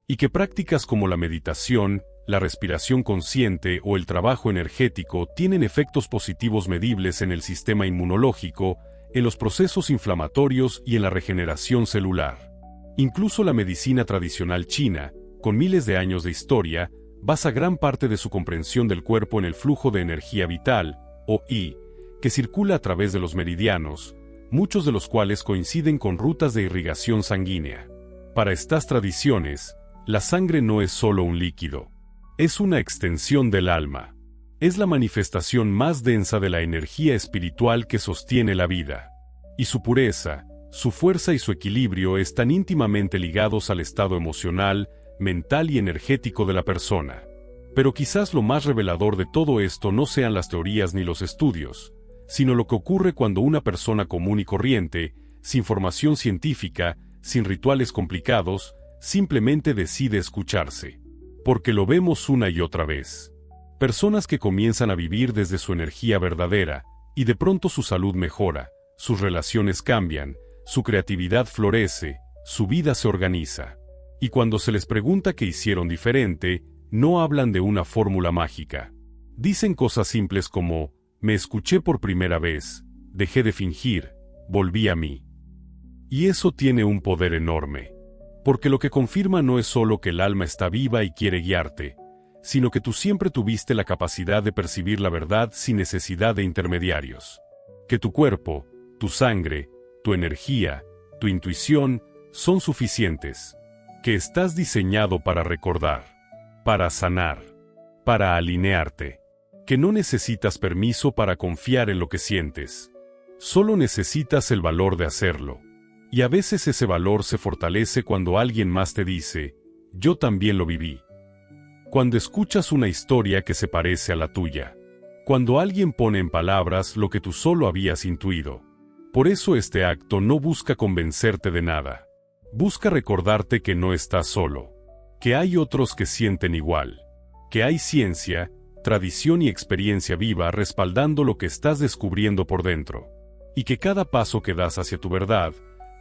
Y que prácticas como la meditación, la respiración consciente o el trabajo energético tienen efectos positivos medibles en el sistema inmunológico, en los procesos inflamatorios y en la regeneración celular. Incluso la medicina tradicional china, con miles de años de historia, basa gran parte de su comprensión del cuerpo en el flujo de energía vital, o Yi, que circula a través de los meridianos, muchos de los cuales coinciden con rutas de irrigación sanguínea. Para estas tradiciones, la sangre no es solo un líquido. Es una extensión del alma. Es la manifestación más densa de la energía espiritual que sostiene la vida. Y su pureza, su fuerza y su equilibrio están íntimamente ligados al estado emocional, mental y energético de la persona. Pero quizás lo más revelador de todo esto no sean las teorías ni los estudios, sino lo que ocurre cuando una persona común y corriente, sin formación científica, sin rituales complicados, simplemente decide escucharse. Porque lo vemos una y otra vez. Personas que comienzan a vivir desde su energía verdadera, y de pronto su salud mejora, sus relaciones cambian, su creatividad florece, su vida se organiza. Y cuando se les pregunta qué hicieron diferente, no hablan de una fórmula mágica. Dicen cosas simples como, me escuché por primera vez, dejé de fingir, volví a mí. Y eso tiene un poder enorme. Porque lo que confirma no es solo que el alma está viva y quiere guiarte, sino que tú siempre tuviste la capacidad de percibir la verdad sin necesidad de intermediarios. Que tu cuerpo, tu sangre, tu energía, tu intuición, son suficientes. Que estás diseñado para recordar, para sanar, para alinearte. Que no necesitas permiso para confiar en lo que sientes. Solo necesitas el valor de hacerlo. Y a veces ese valor se fortalece cuando alguien más te dice, yo también lo viví. Cuando escuchas una historia que se parece a la tuya. Cuando alguien pone en palabras lo que tú solo habías intuido. Por eso este acto no busca convencerte de nada. Busca recordarte que no estás solo. Que hay otros que sienten igual. Que hay ciencia, tradición y experiencia viva respaldando lo que estás descubriendo por dentro. Y que cada paso que das hacia tu verdad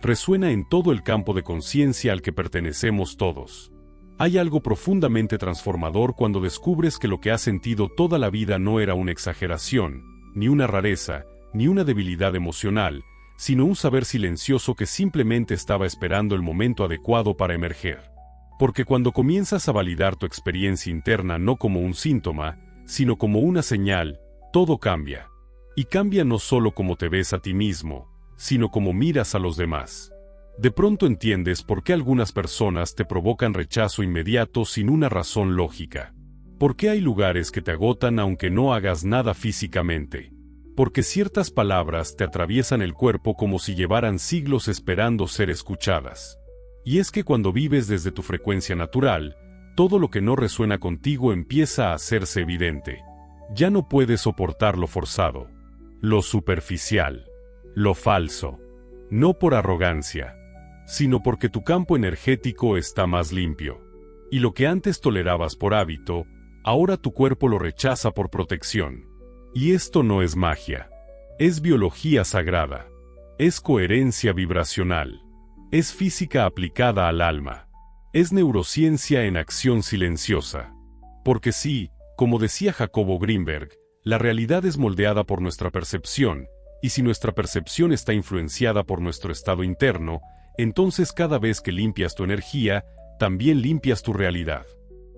resuena en todo el campo de conciencia al que pertenecemos todos. Hay algo profundamente transformador cuando descubres que lo que has sentido toda la vida no era una exageración, ni una rareza, ni una debilidad emocional, sino un saber silencioso que simplemente estaba esperando el momento adecuado para emerger. Porque cuando comienzas a validar tu experiencia interna no como un síntoma, sino como una señal, todo cambia. Y cambia no solo como te ves a ti mismo, sino como miras a los demás. De pronto entiendes por qué algunas personas te provocan rechazo inmediato sin una razón lógica. ¿Por qué hay lugares que te agotan aunque no hagas nada físicamente? Porque ciertas palabras te atraviesan el cuerpo como si llevaran siglos esperando ser escuchadas. Y es que cuando vives desde tu frecuencia natural, todo lo que no resuena contigo empieza a hacerse evidente. Ya no puedes soportar lo forzado, lo superficial, lo falso. No por arrogancia, sino porque tu campo energético está más limpio. Y lo que antes tolerabas por hábito, ahora tu cuerpo lo rechaza por protección. Y esto no es magia. Es biología sagrada. Es coherencia vibracional. Es física aplicada al alma. Es neurociencia en acción silenciosa. Porque sí, como decía Jacobo Greenberg, la realidad es moldeada por nuestra percepción, y si nuestra percepción está influenciada por nuestro estado interno, entonces cada vez que limpias tu energía, también limpias tu realidad.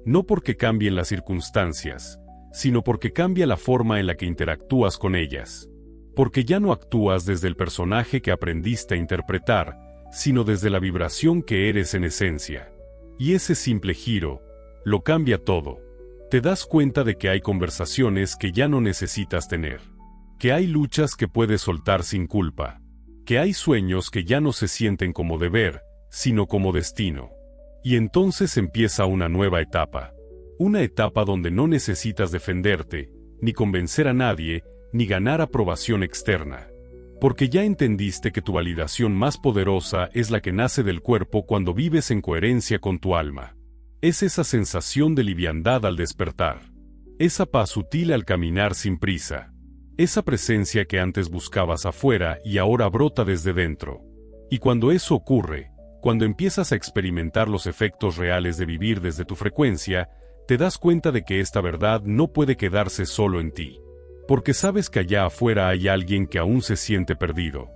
No porque cambien las circunstancias, sino porque cambia la forma en la que interactúas con ellas. Porque ya no actúas desde el personaje que aprendiste a interpretar, sino desde la vibración que eres en esencia. Y ese simple giro, lo cambia todo. Te das cuenta de que hay conversaciones que ya no necesitas tener. Que hay luchas que puedes soltar sin culpa. Que hay sueños que ya no se sienten como deber, sino como destino. Y entonces empieza una nueva etapa. Una etapa donde no necesitas defenderte, ni convencer a nadie, ni ganar aprobación externa. Porque ya entendiste que tu validación más poderosa es la que nace del cuerpo cuando vives en coherencia con tu alma. Es esa sensación de liviandad al despertar. Esa paz sutil al caminar sin prisa. Esa presencia que antes buscabas afuera y ahora brota desde dentro. Y cuando eso ocurre, cuando empiezas a experimentar los efectos reales de vivir desde tu frecuencia, te das cuenta de que esta verdad no puede quedarse solo en ti. Porque sabes que allá afuera hay alguien que aún se siente perdido.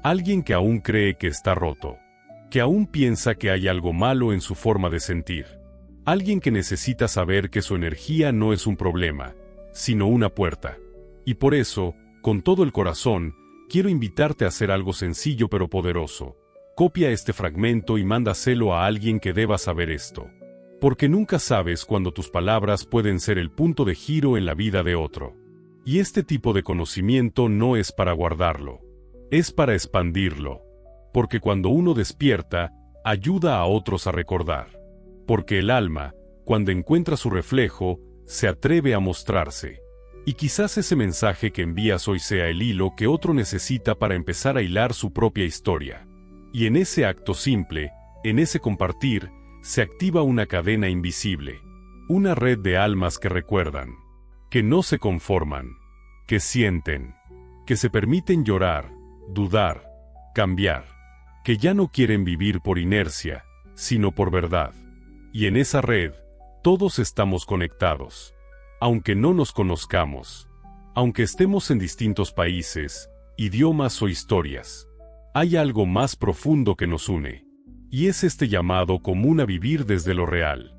Alguien que aún cree que está roto. Que aún piensa que hay algo malo en su forma de sentir. Alguien que necesita saber que su energía no es un problema, sino una puerta. Y por eso, con todo el corazón, quiero invitarte a hacer algo sencillo pero poderoso. Copia este fragmento y mándaselo a alguien que deba saber esto. Porque nunca sabes cuándo tus palabras pueden ser el punto de giro en la vida de otro. Y este tipo de conocimiento no es para guardarlo. Es para expandirlo. Porque cuando uno despierta, ayuda a otros a recordar. Porque el alma, cuando encuentra su reflejo, se atreve a mostrarse. Y quizás ese mensaje que envías hoy sea el hilo que otro necesita para empezar a hilar su propia historia. Y en ese acto simple, en ese compartir, se activa una cadena invisible, una red de almas que recuerdan, que no se conforman, que sienten, que se permiten llorar, dudar, cambiar, que ya no quieren vivir por inercia, sino por verdad. Y en esa red, todos estamos conectados, aunque no nos conozcamos, aunque estemos en distintos países, idiomas o historias. Hay algo más profundo que nos une, y es este llamado común a vivir desde lo real,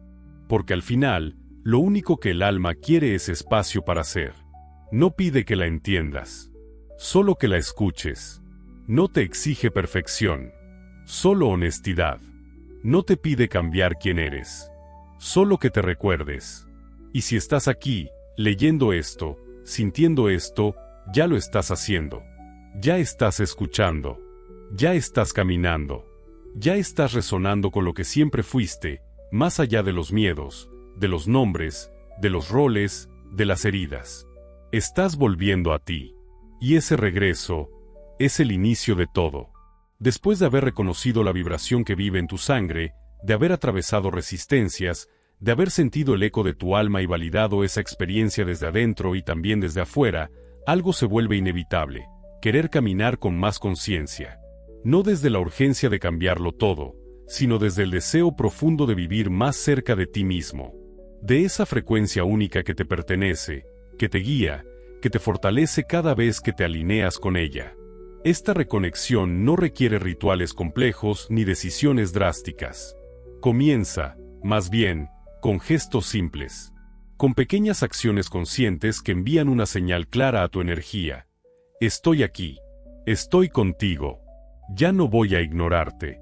porque al final, lo único que el alma quiere es espacio para ser. No pide que la entiendas, solo que la escuches. No te exige perfección, solo honestidad. No te pide cambiar quién eres, solo que te recuerdes. Y si estás aquí, leyendo esto, sintiendo esto, ya lo estás haciendo. Ya estás escuchando. Ya estás caminando. Ya estás resonando con lo que siempre fuiste, más allá de los miedos, de los nombres, de los roles, de las heridas. Estás volviendo a ti. Y ese regreso es el inicio de todo. Después de haber reconocido la vibración que vive en tu sangre, de haber atravesado resistencias, de haber sentido el eco de tu alma y validado esa experiencia desde adentro y también desde afuera, algo se vuelve inevitable: querer caminar con más conciencia. No desde la urgencia de cambiarlo todo, sino desde el deseo profundo de vivir más cerca de ti mismo. De esa frecuencia única que te pertenece, que te guía, que te fortalece cada vez que te alineas con ella. Esta reconexión no requiere rituales complejos ni decisiones drásticas. Comienza, más bien, con gestos simples, con pequeñas acciones conscientes que envían una señal clara a tu energía. Estoy aquí. Estoy contigo. Ya no voy a ignorarte.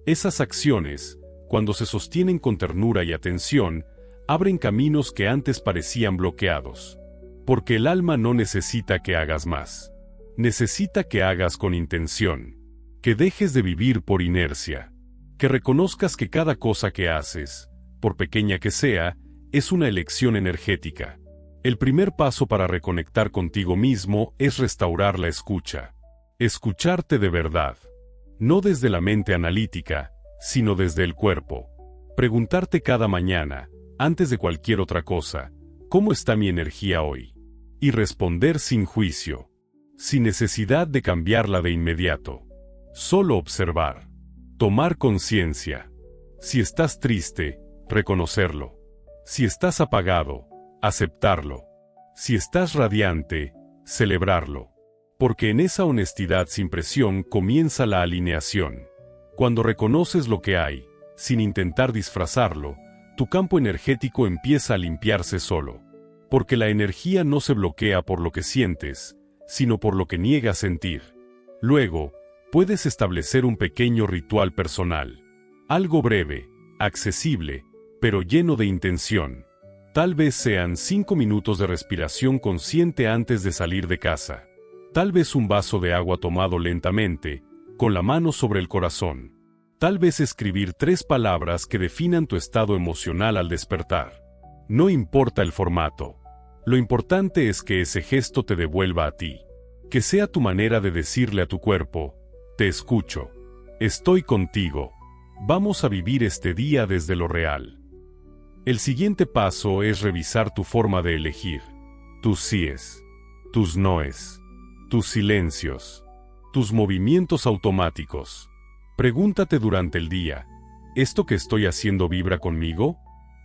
Esas acciones, cuando se sostienen con ternura y atención, abren caminos que antes parecían bloqueados. Porque el alma no necesita que hagas más. Necesita que hagas con intención. Que dejes de vivir por inercia. Que reconozcas que cada cosa que haces, por pequeña que sea, es una elección energética. El primer paso para reconectar contigo mismo es restaurar la escucha. Escucharte de verdad. No desde la mente analítica, sino desde el cuerpo. Preguntarte cada mañana, antes de cualquier otra cosa, ¿cómo está mi energía hoy? Y responder sin juicio. Sin necesidad de cambiarla de inmediato. Solo observar. Tomar conciencia. Si estás triste, reconocerlo. Si estás apagado, aceptarlo. Si estás radiante, celebrarlo. Porque en esa honestidad sin presión comienza la alineación. Cuando reconoces lo que hay, sin intentar disfrazarlo, tu campo energético empieza a limpiarse solo. Porque la energía no se bloquea por lo que sientes, sino por lo que niegas sentir. Luego, puedes establecer un pequeño ritual personal. Algo breve, accesible, pero lleno de intención. Tal vez sean 5 minutos de respiración consciente antes de salir de casa. Tal vez un vaso de agua tomado lentamente, con la mano sobre el corazón. Tal vez escribir 3 palabras que definan tu estado emocional al despertar. No importa el formato. Lo importante es que ese gesto te devuelva a ti. Que sea tu manera de decirle a tu cuerpo: te escucho. Estoy contigo. Vamos a vivir este día desde lo real. El siguiente paso es revisar tu forma de elegir. Tus síes, tus noes, tus silencios, tus movimientos automáticos. Pregúntate durante el día: ¿esto que estoy haciendo vibra conmigo?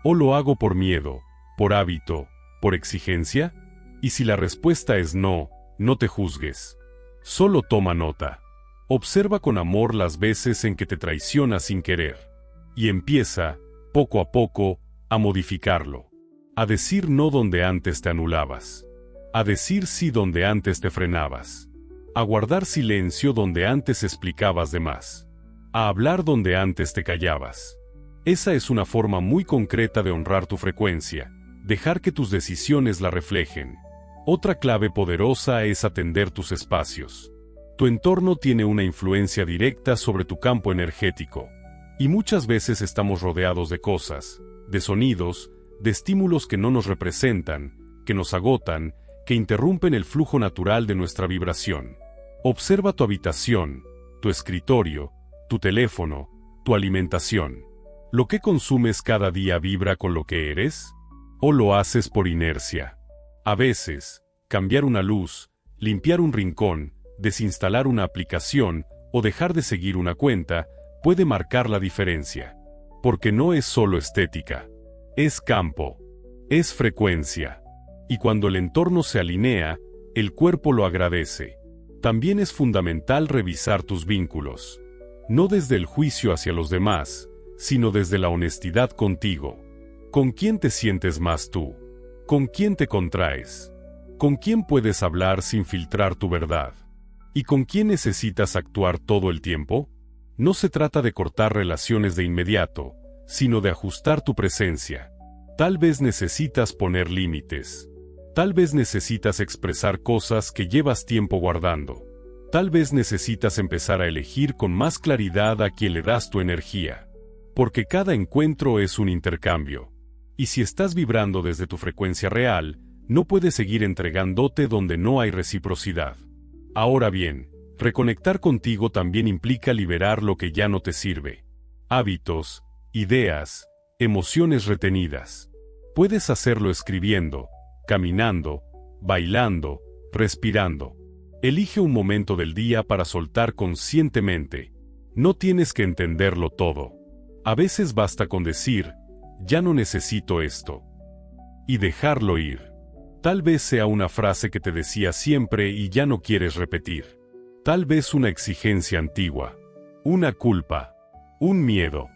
¿O lo hago por miedo, por hábito, por exigencia? Y si la respuesta es no, no te juzgues. Solo toma nota. Observa con amor las veces en que te traicionas sin querer. Y empieza, poco a poco, a modificarlo. A decir no donde antes te anulabas. A decir sí donde antes te frenabas. A guardar silencio donde antes explicabas de más. A hablar donde antes te callabas. Esa es una forma muy concreta de honrar tu frecuencia, dejar que tus decisiones la reflejen. Otra clave poderosa es atender tus espacios. Tu entorno tiene una influencia directa sobre tu campo energético. Y muchas veces estamos rodeados de cosas, de sonidos, de estímulos que no nos representan, que nos agotan, que interrumpen el flujo natural de nuestra vibración. Observa tu habitación, tu escritorio, tu teléfono, tu alimentación. ¿Lo que consumes cada día vibra con lo que eres? ¿O lo haces por inercia? A veces, cambiar una luz, limpiar un rincón, desinstalar una aplicación o dejar de seguir una cuenta puede marcar la diferencia. Porque no es solo estética. Es campo. Es frecuencia. Y cuando el entorno se alinea, el cuerpo lo agradece. También es fundamental revisar tus vínculos. No desde el juicio hacia los demás, sino desde la honestidad contigo. ¿Con quién te sientes más tú? ¿Con quién te contraes? ¿Con quién puedes hablar sin filtrar tu verdad? ¿Y con quién necesitas actuar todo el tiempo? No se trata de cortar relaciones de inmediato, sino de ajustar tu presencia. Tal vez necesitas poner límites. Tal vez necesitas expresar cosas que llevas tiempo guardando. Tal vez necesitas empezar a elegir con más claridad a quién le das tu energía. Porque cada encuentro es un intercambio. Y si estás vibrando desde tu frecuencia real, no puedes seguir entregándote donde no hay reciprocidad. Ahora bien, reconectar contigo también implica liberar lo que ya no te sirve. Hábitos, ideas, emociones retenidas. Puedes hacerlo escribiendo, caminando, bailando, respirando. Elige un momento del día para soltar conscientemente. No tienes que entenderlo todo. A veces basta con decir, ya no necesito esto. Y dejarlo ir. Tal vez sea una frase que te decía siempre y ya no quieres repetir. Tal vez una exigencia antigua. Una culpa. Un miedo.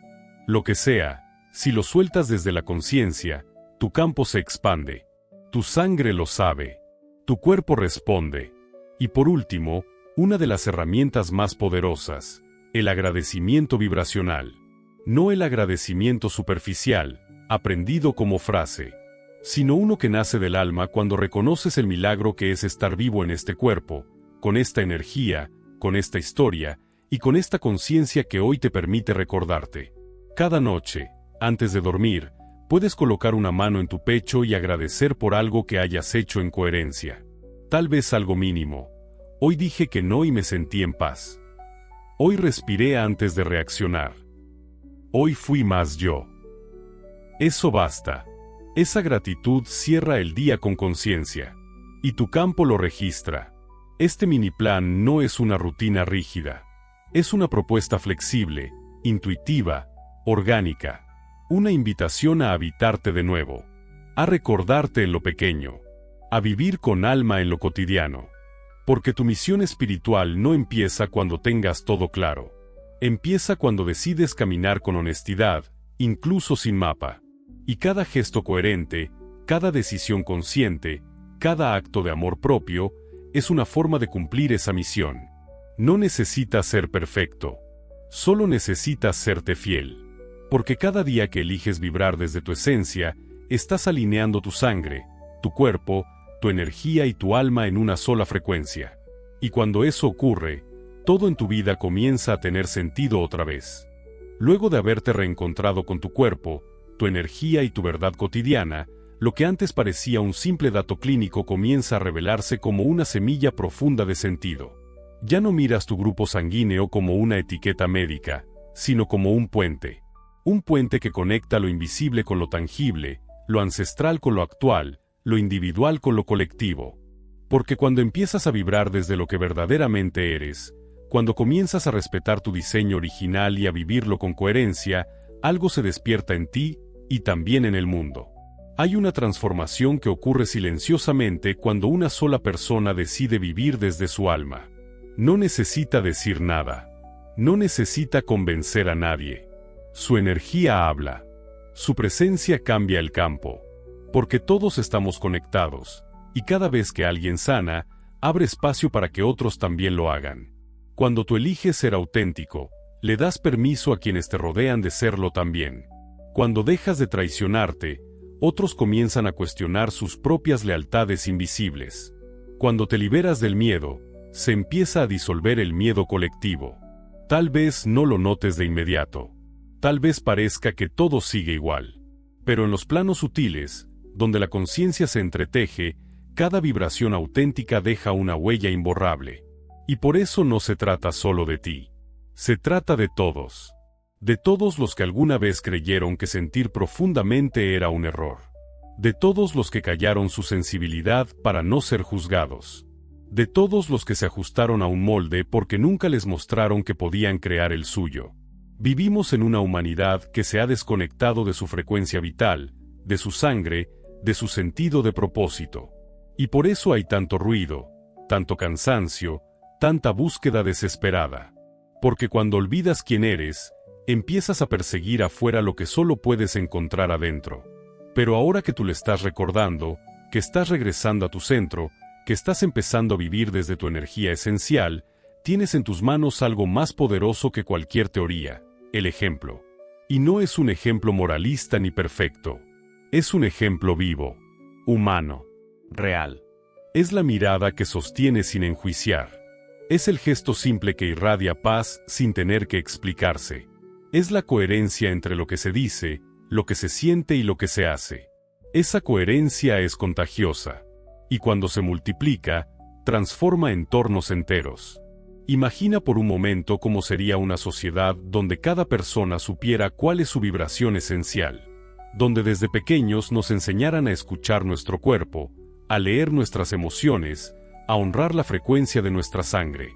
Lo que sea, si lo sueltas desde la conciencia, tu campo se expande. Tu sangre lo sabe. Tu cuerpo responde. Y por último, una de las herramientas más poderosas, el agradecimiento vibracional. No el agradecimiento superficial, aprendido como frase, sino uno que nace del alma cuando reconoces el milagro que es estar vivo en este cuerpo, con esta energía, con esta historia, y con esta conciencia que hoy te permite recordarte. Cada noche, antes de dormir, puedes colocar una mano en tu pecho y agradecer por algo que hayas hecho en coherencia. Tal vez algo mínimo. Hoy dije que no y me sentí en paz. Hoy respiré antes de reaccionar. Hoy fui más yo. Eso basta. Esa gratitud cierra el día con conciencia. Y tu campo lo registra. Este mini plan no es una rutina rígida. Es una propuesta flexible, intuitiva, orgánica. Una invitación a habitarte de nuevo. A recordarte en lo pequeño. A vivir con alma en lo cotidiano. Porque tu misión espiritual no empieza cuando tengas todo claro. Empieza cuando decides caminar con honestidad, incluso sin mapa. Y cada gesto coherente, cada decisión consciente, cada acto de amor propio, es una forma de cumplir esa misión. No necesitas ser perfecto. Solo necesitas serte fiel. Porque cada día que eliges vibrar desde tu esencia, estás alineando tu sangre, tu cuerpo, tu energía y tu alma en una sola frecuencia. Y cuando eso ocurre, todo en tu vida comienza a tener sentido otra vez. Luego de haberte reencontrado con tu cuerpo, tu energía y tu verdad cotidiana, lo que antes parecía un simple dato clínico comienza a revelarse como una semilla profunda de sentido. Ya no miras tu grupo sanguíneo como una etiqueta médica, sino como un puente. Un puente que conecta lo invisible con lo tangible, lo ancestral con lo actual, lo individual con lo colectivo. Porque cuando empiezas a vibrar desde lo que verdaderamente eres, cuando comienzas a respetar tu diseño original y a vivirlo con coherencia, algo se despierta en ti y también en el mundo. Hay una transformación que ocurre silenciosamente cuando una sola persona decide vivir desde su alma. No necesita decir nada. No necesita convencer a nadie. Su energía habla. Su presencia cambia el campo. Porque todos estamos conectados, y cada vez que alguien sana, abre espacio para que otros también lo hagan. Cuando tú eliges ser auténtico, le das permiso a quienes te rodean de serlo también. Cuando dejas de traicionarte, otros comienzan a cuestionar sus propias lealtades invisibles. Cuando te liberas del miedo, se empieza a disolver el miedo colectivo. Tal vez no lo notes de inmediato. Tal vez parezca que todo sigue igual. Pero en los planos sutiles, donde la conciencia se entreteje, cada vibración auténtica deja una huella imborrable. Y por eso no se trata solo de ti. Se trata de todos. De todos los que alguna vez creyeron que sentir profundamente era un error. De todos los que callaron su sensibilidad para no ser juzgados. De todos los que se ajustaron a un molde porque nunca les mostraron que podían crear el suyo. Vivimos en una humanidad que se ha desconectado de su frecuencia vital, de su sangre, de su sentido de propósito. Y por eso hay tanto ruido, tanto cansancio, tanta búsqueda desesperada. Porque cuando olvidas quién eres, empiezas a perseguir afuera lo que solo puedes encontrar adentro. Pero ahora que tú le estás recordando, que estás regresando a tu centro, que estás empezando a vivir desde tu energía esencial, tienes en tus manos algo más poderoso que cualquier teoría, el ejemplo. Y no es un ejemplo moralista ni perfecto. Es un ejemplo vivo, humano, real. Es la mirada que sostiene sin enjuiciar. Es el gesto simple que irradia paz sin tener que explicarse. Es la coherencia entre lo que se dice, lo que se siente y lo que se hace. Esa coherencia es contagiosa. Y cuando se multiplica, transforma entornos enteros. Imagina por un momento cómo sería una sociedad donde cada persona supiera cuál es su vibración esencial. Donde desde pequeños nos enseñaran a escuchar nuestro cuerpo, a leer nuestras emociones, a honrar la frecuencia de nuestra sangre.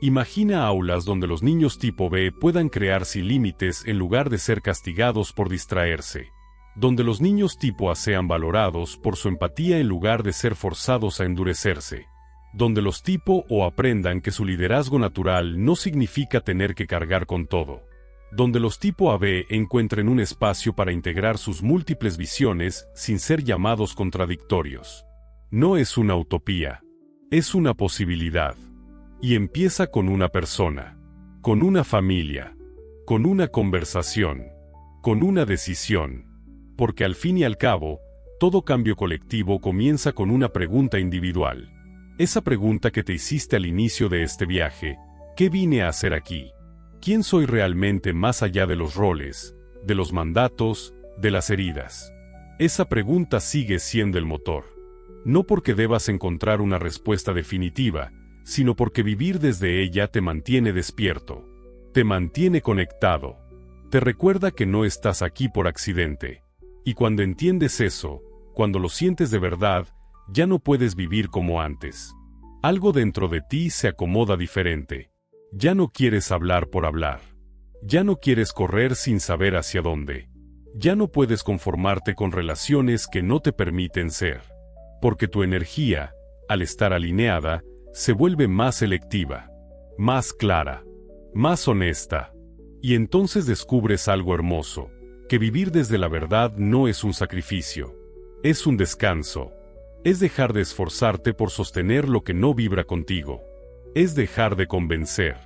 Imagina aulas donde los niños tipo B puedan crear sin límites en lugar de ser castigados por distraerse. Donde los niños tipo A sean valorados por su empatía en lugar de ser forzados a endurecerse. Donde los tipo O aprendan que su liderazgo natural no significa tener que cargar con todo. Donde los tipo AB encuentren un espacio para integrar sus múltiples visiones sin ser llamados contradictorios. No es una utopía, es una posibilidad. Y empieza con una persona, con una familia, con una conversación, con una decisión. Porque al fin y al cabo, todo cambio colectivo comienza con una pregunta individual. Esa pregunta que te hiciste al inicio de este viaje, ¿qué vine a hacer aquí? ¿Quién soy realmente más allá de los roles, de los mandatos, de las heridas? Esa pregunta sigue siendo el motor. No porque debas encontrar una respuesta definitiva, sino porque vivir desde ella te mantiene despierto, te mantiene conectado, te recuerda que no estás aquí por accidente. Y cuando entiendes eso, cuando lo sientes de verdad, ya no puedes vivir como antes. Algo dentro de ti se acomoda diferente. Ya no quieres hablar por hablar. Ya no quieres correr sin saber hacia dónde. Ya no puedes conformarte con relaciones que no te permiten ser. Porque tu energía, al estar alineada, se vuelve más selectiva, más clara, más honesta. Y entonces descubres algo hermoso. Que vivir desde la verdad no es un sacrificio, es un descanso. Es dejar de esforzarte por sostener lo que no vibra contigo. Es dejar de convencer.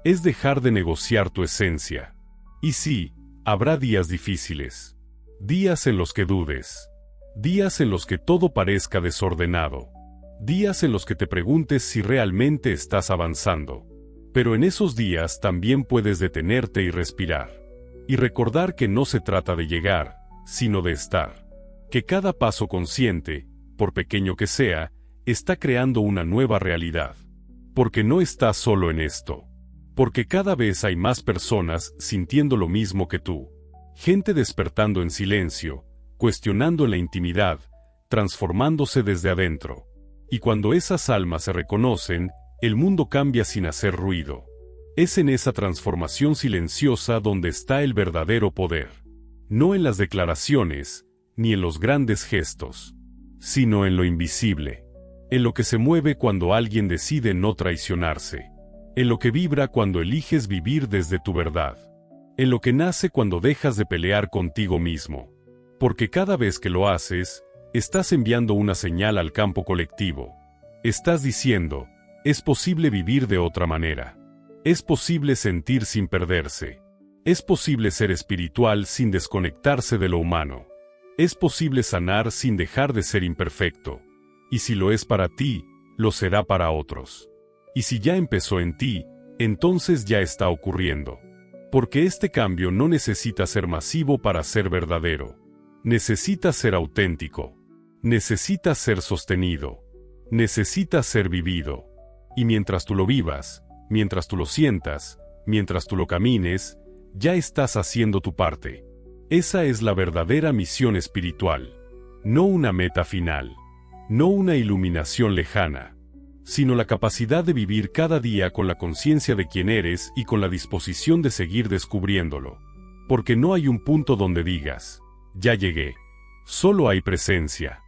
Es dejar de negociar tu esencia. Y sí, habrá días difíciles. Días en los que dudes. Días en los que todo parezca desordenado. Días en los que te preguntes si realmente estás avanzando. Pero en esos días también puedes detenerte y respirar. Y recordar que no se trata de llegar, sino de estar. Que cada paso consciente, por pequeño que sea, está creando una nueva realidad. Porque no estás solo en esto. Porque cada vez hay más personas sintiendo lo mismo que tú. Gente despertando en silencio, cuestionando en la intimidad, transformándose desde adentro. Y cuando esas almas se reconocen, el mundo cambia sin hacer ruido. Es en esa transformación silenciosa donde está el verdadero poder. No en las declaraciones, ni en los grandes gestos, sino en lo invisible. En lo que se mueve cuando alguien decide no traicionarse. En lo que vibra cuando eliges vivir desde tu verdad. En lo que nace cuando dejas de pelear contigo mismo. Porque cada vez que lo haces, estás enviando una señal al campo colectivo. Estás diciendo, es posible vivir de otra manera. Es posible sentir sin perderse. Es posible ser espiritual sin desconectarse de lo humano. Es posible sanar sin dejar de ser imperfecto. Y si lo es para ti, lo será para otros. Y si ya empezó en ti, entonces ya está ocurriendo. Porque este cambio no necesita ser masivo para ser verdadero. Necesita ser auténtico. Necesita ser sostenido. Necesita ser vivido. Y mientras tú lo vivas, mientras tú lo sientas, mientras tú lo camines, Ya estás haciendo tu parte. Esa es la verdadera misión espiritual. No una meta final. No una iluminación lejana, sino la capacidad de vivir cada día con la conciencia de quién eres y con la disposición de seguir descubriéndolo. Porque no hay un punto donde digas, ya llegué. Solo hay presencia.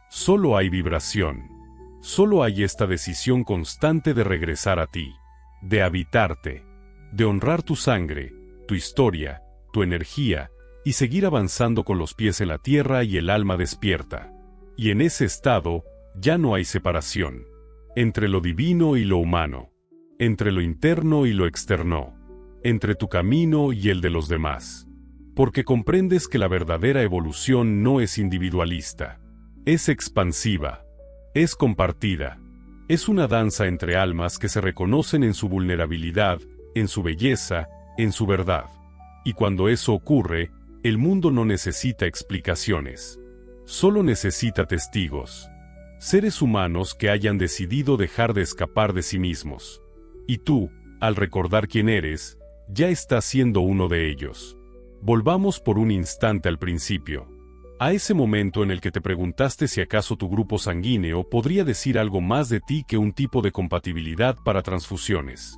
Solo hay vibración. Solo hay esta decisión constante de regresar a ti, de habitarte, de honrar tu sangre, tu historia, tu energía, y seguir avanzando con los pies en la tierra y el alma despierta. Y en ese estado, ya no hay separación entre lo divino y lo humano, entre lo interno y lo externo, entre tu camino y el de los demás. Porque comprendes que la verdadera evolución no es individualista, es expansiva, es compartida, es una danza entre almas que se reconocen en su vulnerabilidad, en su belleza, en su verdad. Y cuando eso ocurre, el mundo no necesita explicaciones. Solo necesita testigos. Seres humanos que hayan decidido dejar de escapar de sí mismos. Y tú, al recordar quién eres, ya estás siendo uno de ellos. Volvamos por un instante al principio. A ese momento en el que te preguntaste si acaso tu grupo sanguíneo podría decir algo más de ti que un tipo de compatibilidad para transfusiones.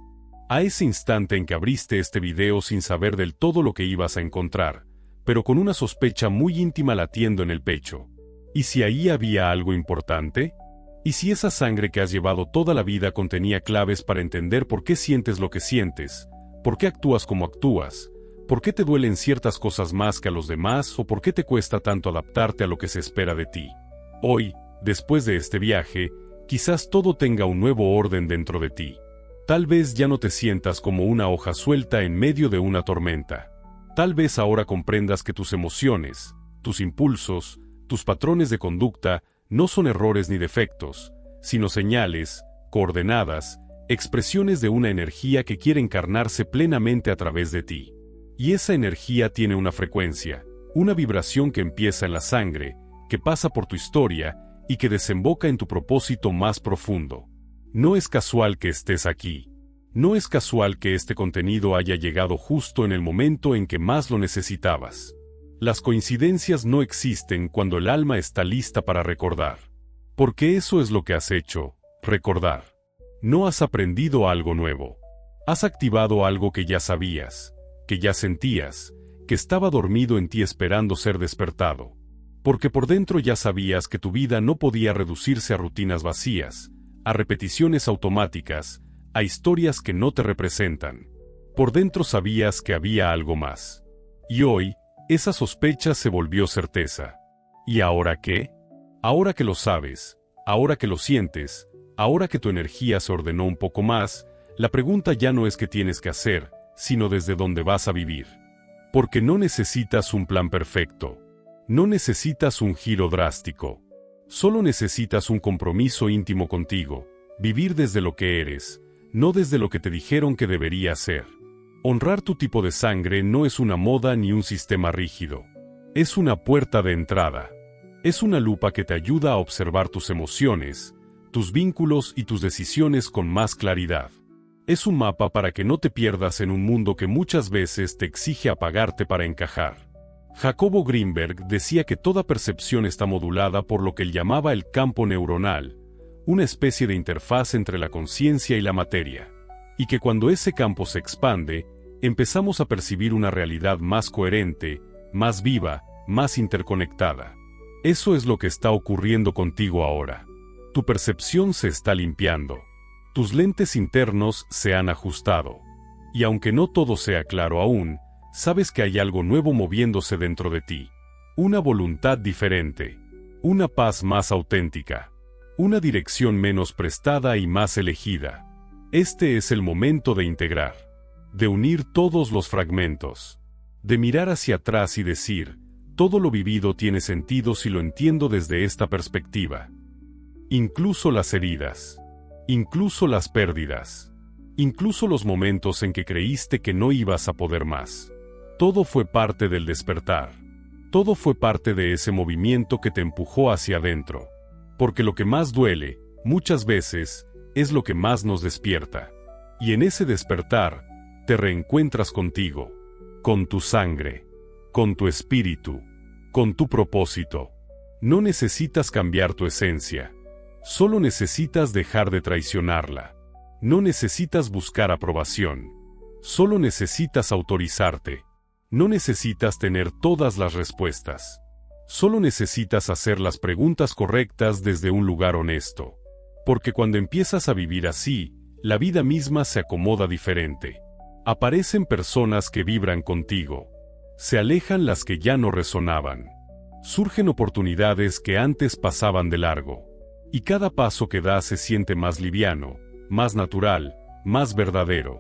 A ese instante en que abriste este video sin saber del todo lo que ibas a encontrar, pero con una sospecha muy íntima latiendo en el pecho. ¿Y si ahí había algo importante? ¿Y si esa sangre que has llevado toda la vida contenía claves para entender por qué sientes lo que sientes, por qué actúas como actúas, por qué te duelen ciertas cosas más que a los demás o por qué te cuesta tanto adaptarte a lo que se espera de ti? Hoy, después de este viaje, quizás todo tenga un nuevo orden dentro de ti. Tal vez ya no te sientas como una hoja suelta en medio de una tormenta. Tal vez ahora comprendas que tus emociones, tus impulsos, tus patrones de conducta no son errores ni defectos, sino señales, coordenadas, expresiones de una energía que quiere encarnarse plenamente a través de ti. Y esa energía tiene una frecuencia, una vibración que empieza en la sangre, que pasa por tu historia y que desemboca en tu propósito más profundo. No es casual que estés aquí. No es casual que este contenido haya llegado justo en el momento en que más lo necesitabas. Las coincidencias no existen cuando el alma está lista para recordar. Porque eso es lo que has hecho, recordar. No has aprendido algo nuevo. Has activado algo que ya sabías, que ya sentías, que estaba dormido en ti esperando ser despertado. Porque por dentro ya sabías que tu vida no podía reducirse a rutinas vacías, a repeticiones automáticas, a historias que no te representan. Por dentro sabías que había algo más. Y hoy, esa sospecha se volvió certeza. ¿Y ahora qué? Ahora que lo sabes, ahora que lo sientes, ahora que tu energía se ordenó un poco más, la pregunta ya no es qué tienes que hacer, sino desde dónde vas a vivir. Porque no necesitas un plan perfecto. No necesitas un giro drástico. Solo necesitas un compromiso íntimo contigo, vivir desde lo que eres, no desde lo que te dijeron que debería ser. Honrar tu tipo de sangre no es una moda ni un sistema rígido. Es una puerta de entrada. Es una lupa que te ayuda a observar tus emociones, tus vínculos y tus decisiones con más claridad. Es un mapa para que no te pierdas en un mundo que muchas veces te exige apagarte para encajar. Jacobo Greenberg decía que toda percepción está modulada por lo que él llamaba el campo neuronal, una especie de interfaz entre la conciencia y la materia, y que cuando ese campo se expande, empezamos a percibir una realidad más coherente, más viva, más interconectada. Eso es lo que está ocurriendo contigo ahora. Tu percepción se está limpiando. Tus lentes internos se han ajustado. Y aunque no todo sea claro aún, sabes que hay algo nuevo moviéndose dentro de ti. Una voluntad diferente. Una paz más auténtica. Una dirección menos prestada y más elegida. Este es el momento de integrar. De unir todos los fragmentos. De mirar hacia atrás y decir, todo lo vivido tiene sentido si lo entiendo desde esta perspectiva. Incluso las heridas. Incluso las pérdidas. Incluso los momentos en que creíste que no ibas a poder más. Todo fue parte del despertar. Todo fue parte de ese movimiento que te empujó hacia adentro. Porque lo que más duele, muchas veces, es lo que más nos despierta. Y en ese despertar, te reencuentras contigo. con tu sangre, con tu espíritu, con tu propósito. No necesitas cambiar tu esencia. Solo necesitas dejar de traicionarla. No necesitas buscar aprobación. Solo necesitas autorizarte. No necesitas tener todas las respuestas. Solo necesitas hacer las preguntas correctas desde un lugar honesto. Porque cuando empiezas a vivir así, la vida misma se acomoda diferente. Aparecen personas que vibran contigo. Se alejan las que ya no resonaban. Surgen oportunidades que antes pasaban de largo. Y cada paso que das se siente más liviano, más natural, más verdadero.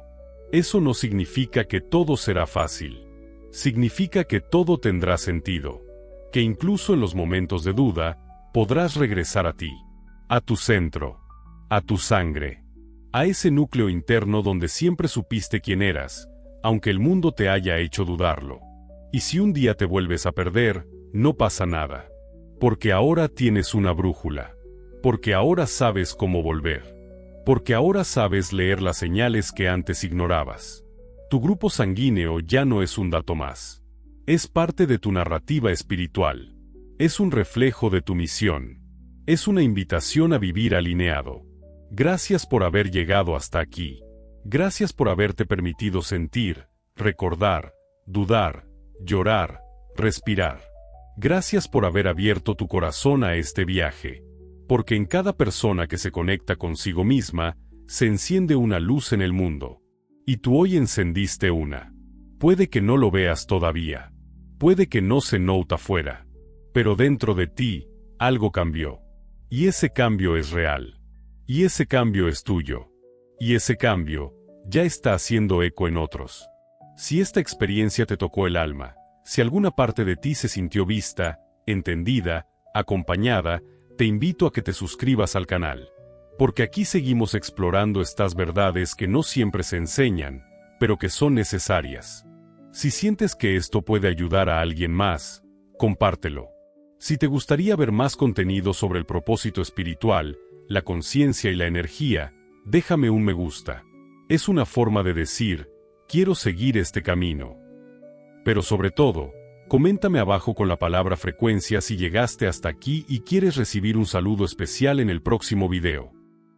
Eso no significa que todo será fácil. Significa que todo tendrá sentido. Que incluso en los momentos de duda, podrás regresar a ti. A tu centro. A tu sangre. A ese núcleo interno donde siempre supiste quién eras, aunque el mundo te haya hecho dudarlo. Y si un día te vuelves a perder, no pasa nada. Porque ahora tienes una brújula. Porque ahora sabes cómo volver. Porque ahora sabes leer las señales que antes ignorabas. Tu grupo sanguíneo ya no es un dato más. Es parte de tu narrativa espiritual. Es un reflejo de tu misión. Es una invitación a vivir alineado. Gracias por haber llegado hasta aquí. Gracias por haberte permitido sentir, recordar, dudar, llorar, respirar. Gracias por haber abierto tu corazón a este viaje. Porque en cada persona que se conecta consigo misma, se enciende una luz en el mundo. Y tú hoy encendiste una. Puede que no lo veas todavía. Puede que no se nota fuera. Pero dentro de ti, algo cambió. Y ese cambio es real. Y ese cambio es tuyo. Y ese cambio, ya está haciendo eco en otros. Si esta experiencia te tocó el alma, si alguna parte de ti se sintió vista, entendida, acompañada, te invito a que te suscribas al canal. Porque aquí seguimos explorando estas verdades que no siempre se enseñan, pero que son necesarias. Si sientes que esto puede ayudar a alguien más, compártelo. Si te gustaría ver más contenido sobre el propósito espiritual, la conciencia y la energía, déjame un me gusta. Es una forma de decir, quiero seguir este camino. Pero sobre todo, coméntame abajo con la palabra frecuencia si llegaste hasta aquí y quieres recibir un saludo especial en el próximo video.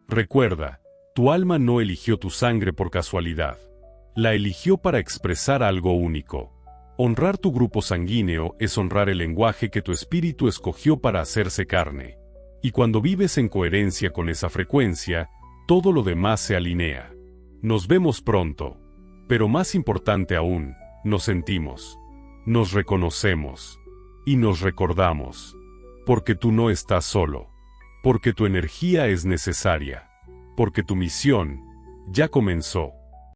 Recuerda, tu alma no eligió tu sangre por casualidad. La eligió para expresar algo único. Honrar tu grupo sanguíneo es honrar el lenguaje que tu espíritu escogió para hacerse carne. Y cuando vives en coherencia con esa frecuencia, todo lo demás se alinea. Nos vemos pronto. Pero más importante aún, nos sentimos. Nos reconocemos. Y nos recordamos. Porque tú no estás solo. Porque tu energía es necesaria. Porque tu misión ya comenzó.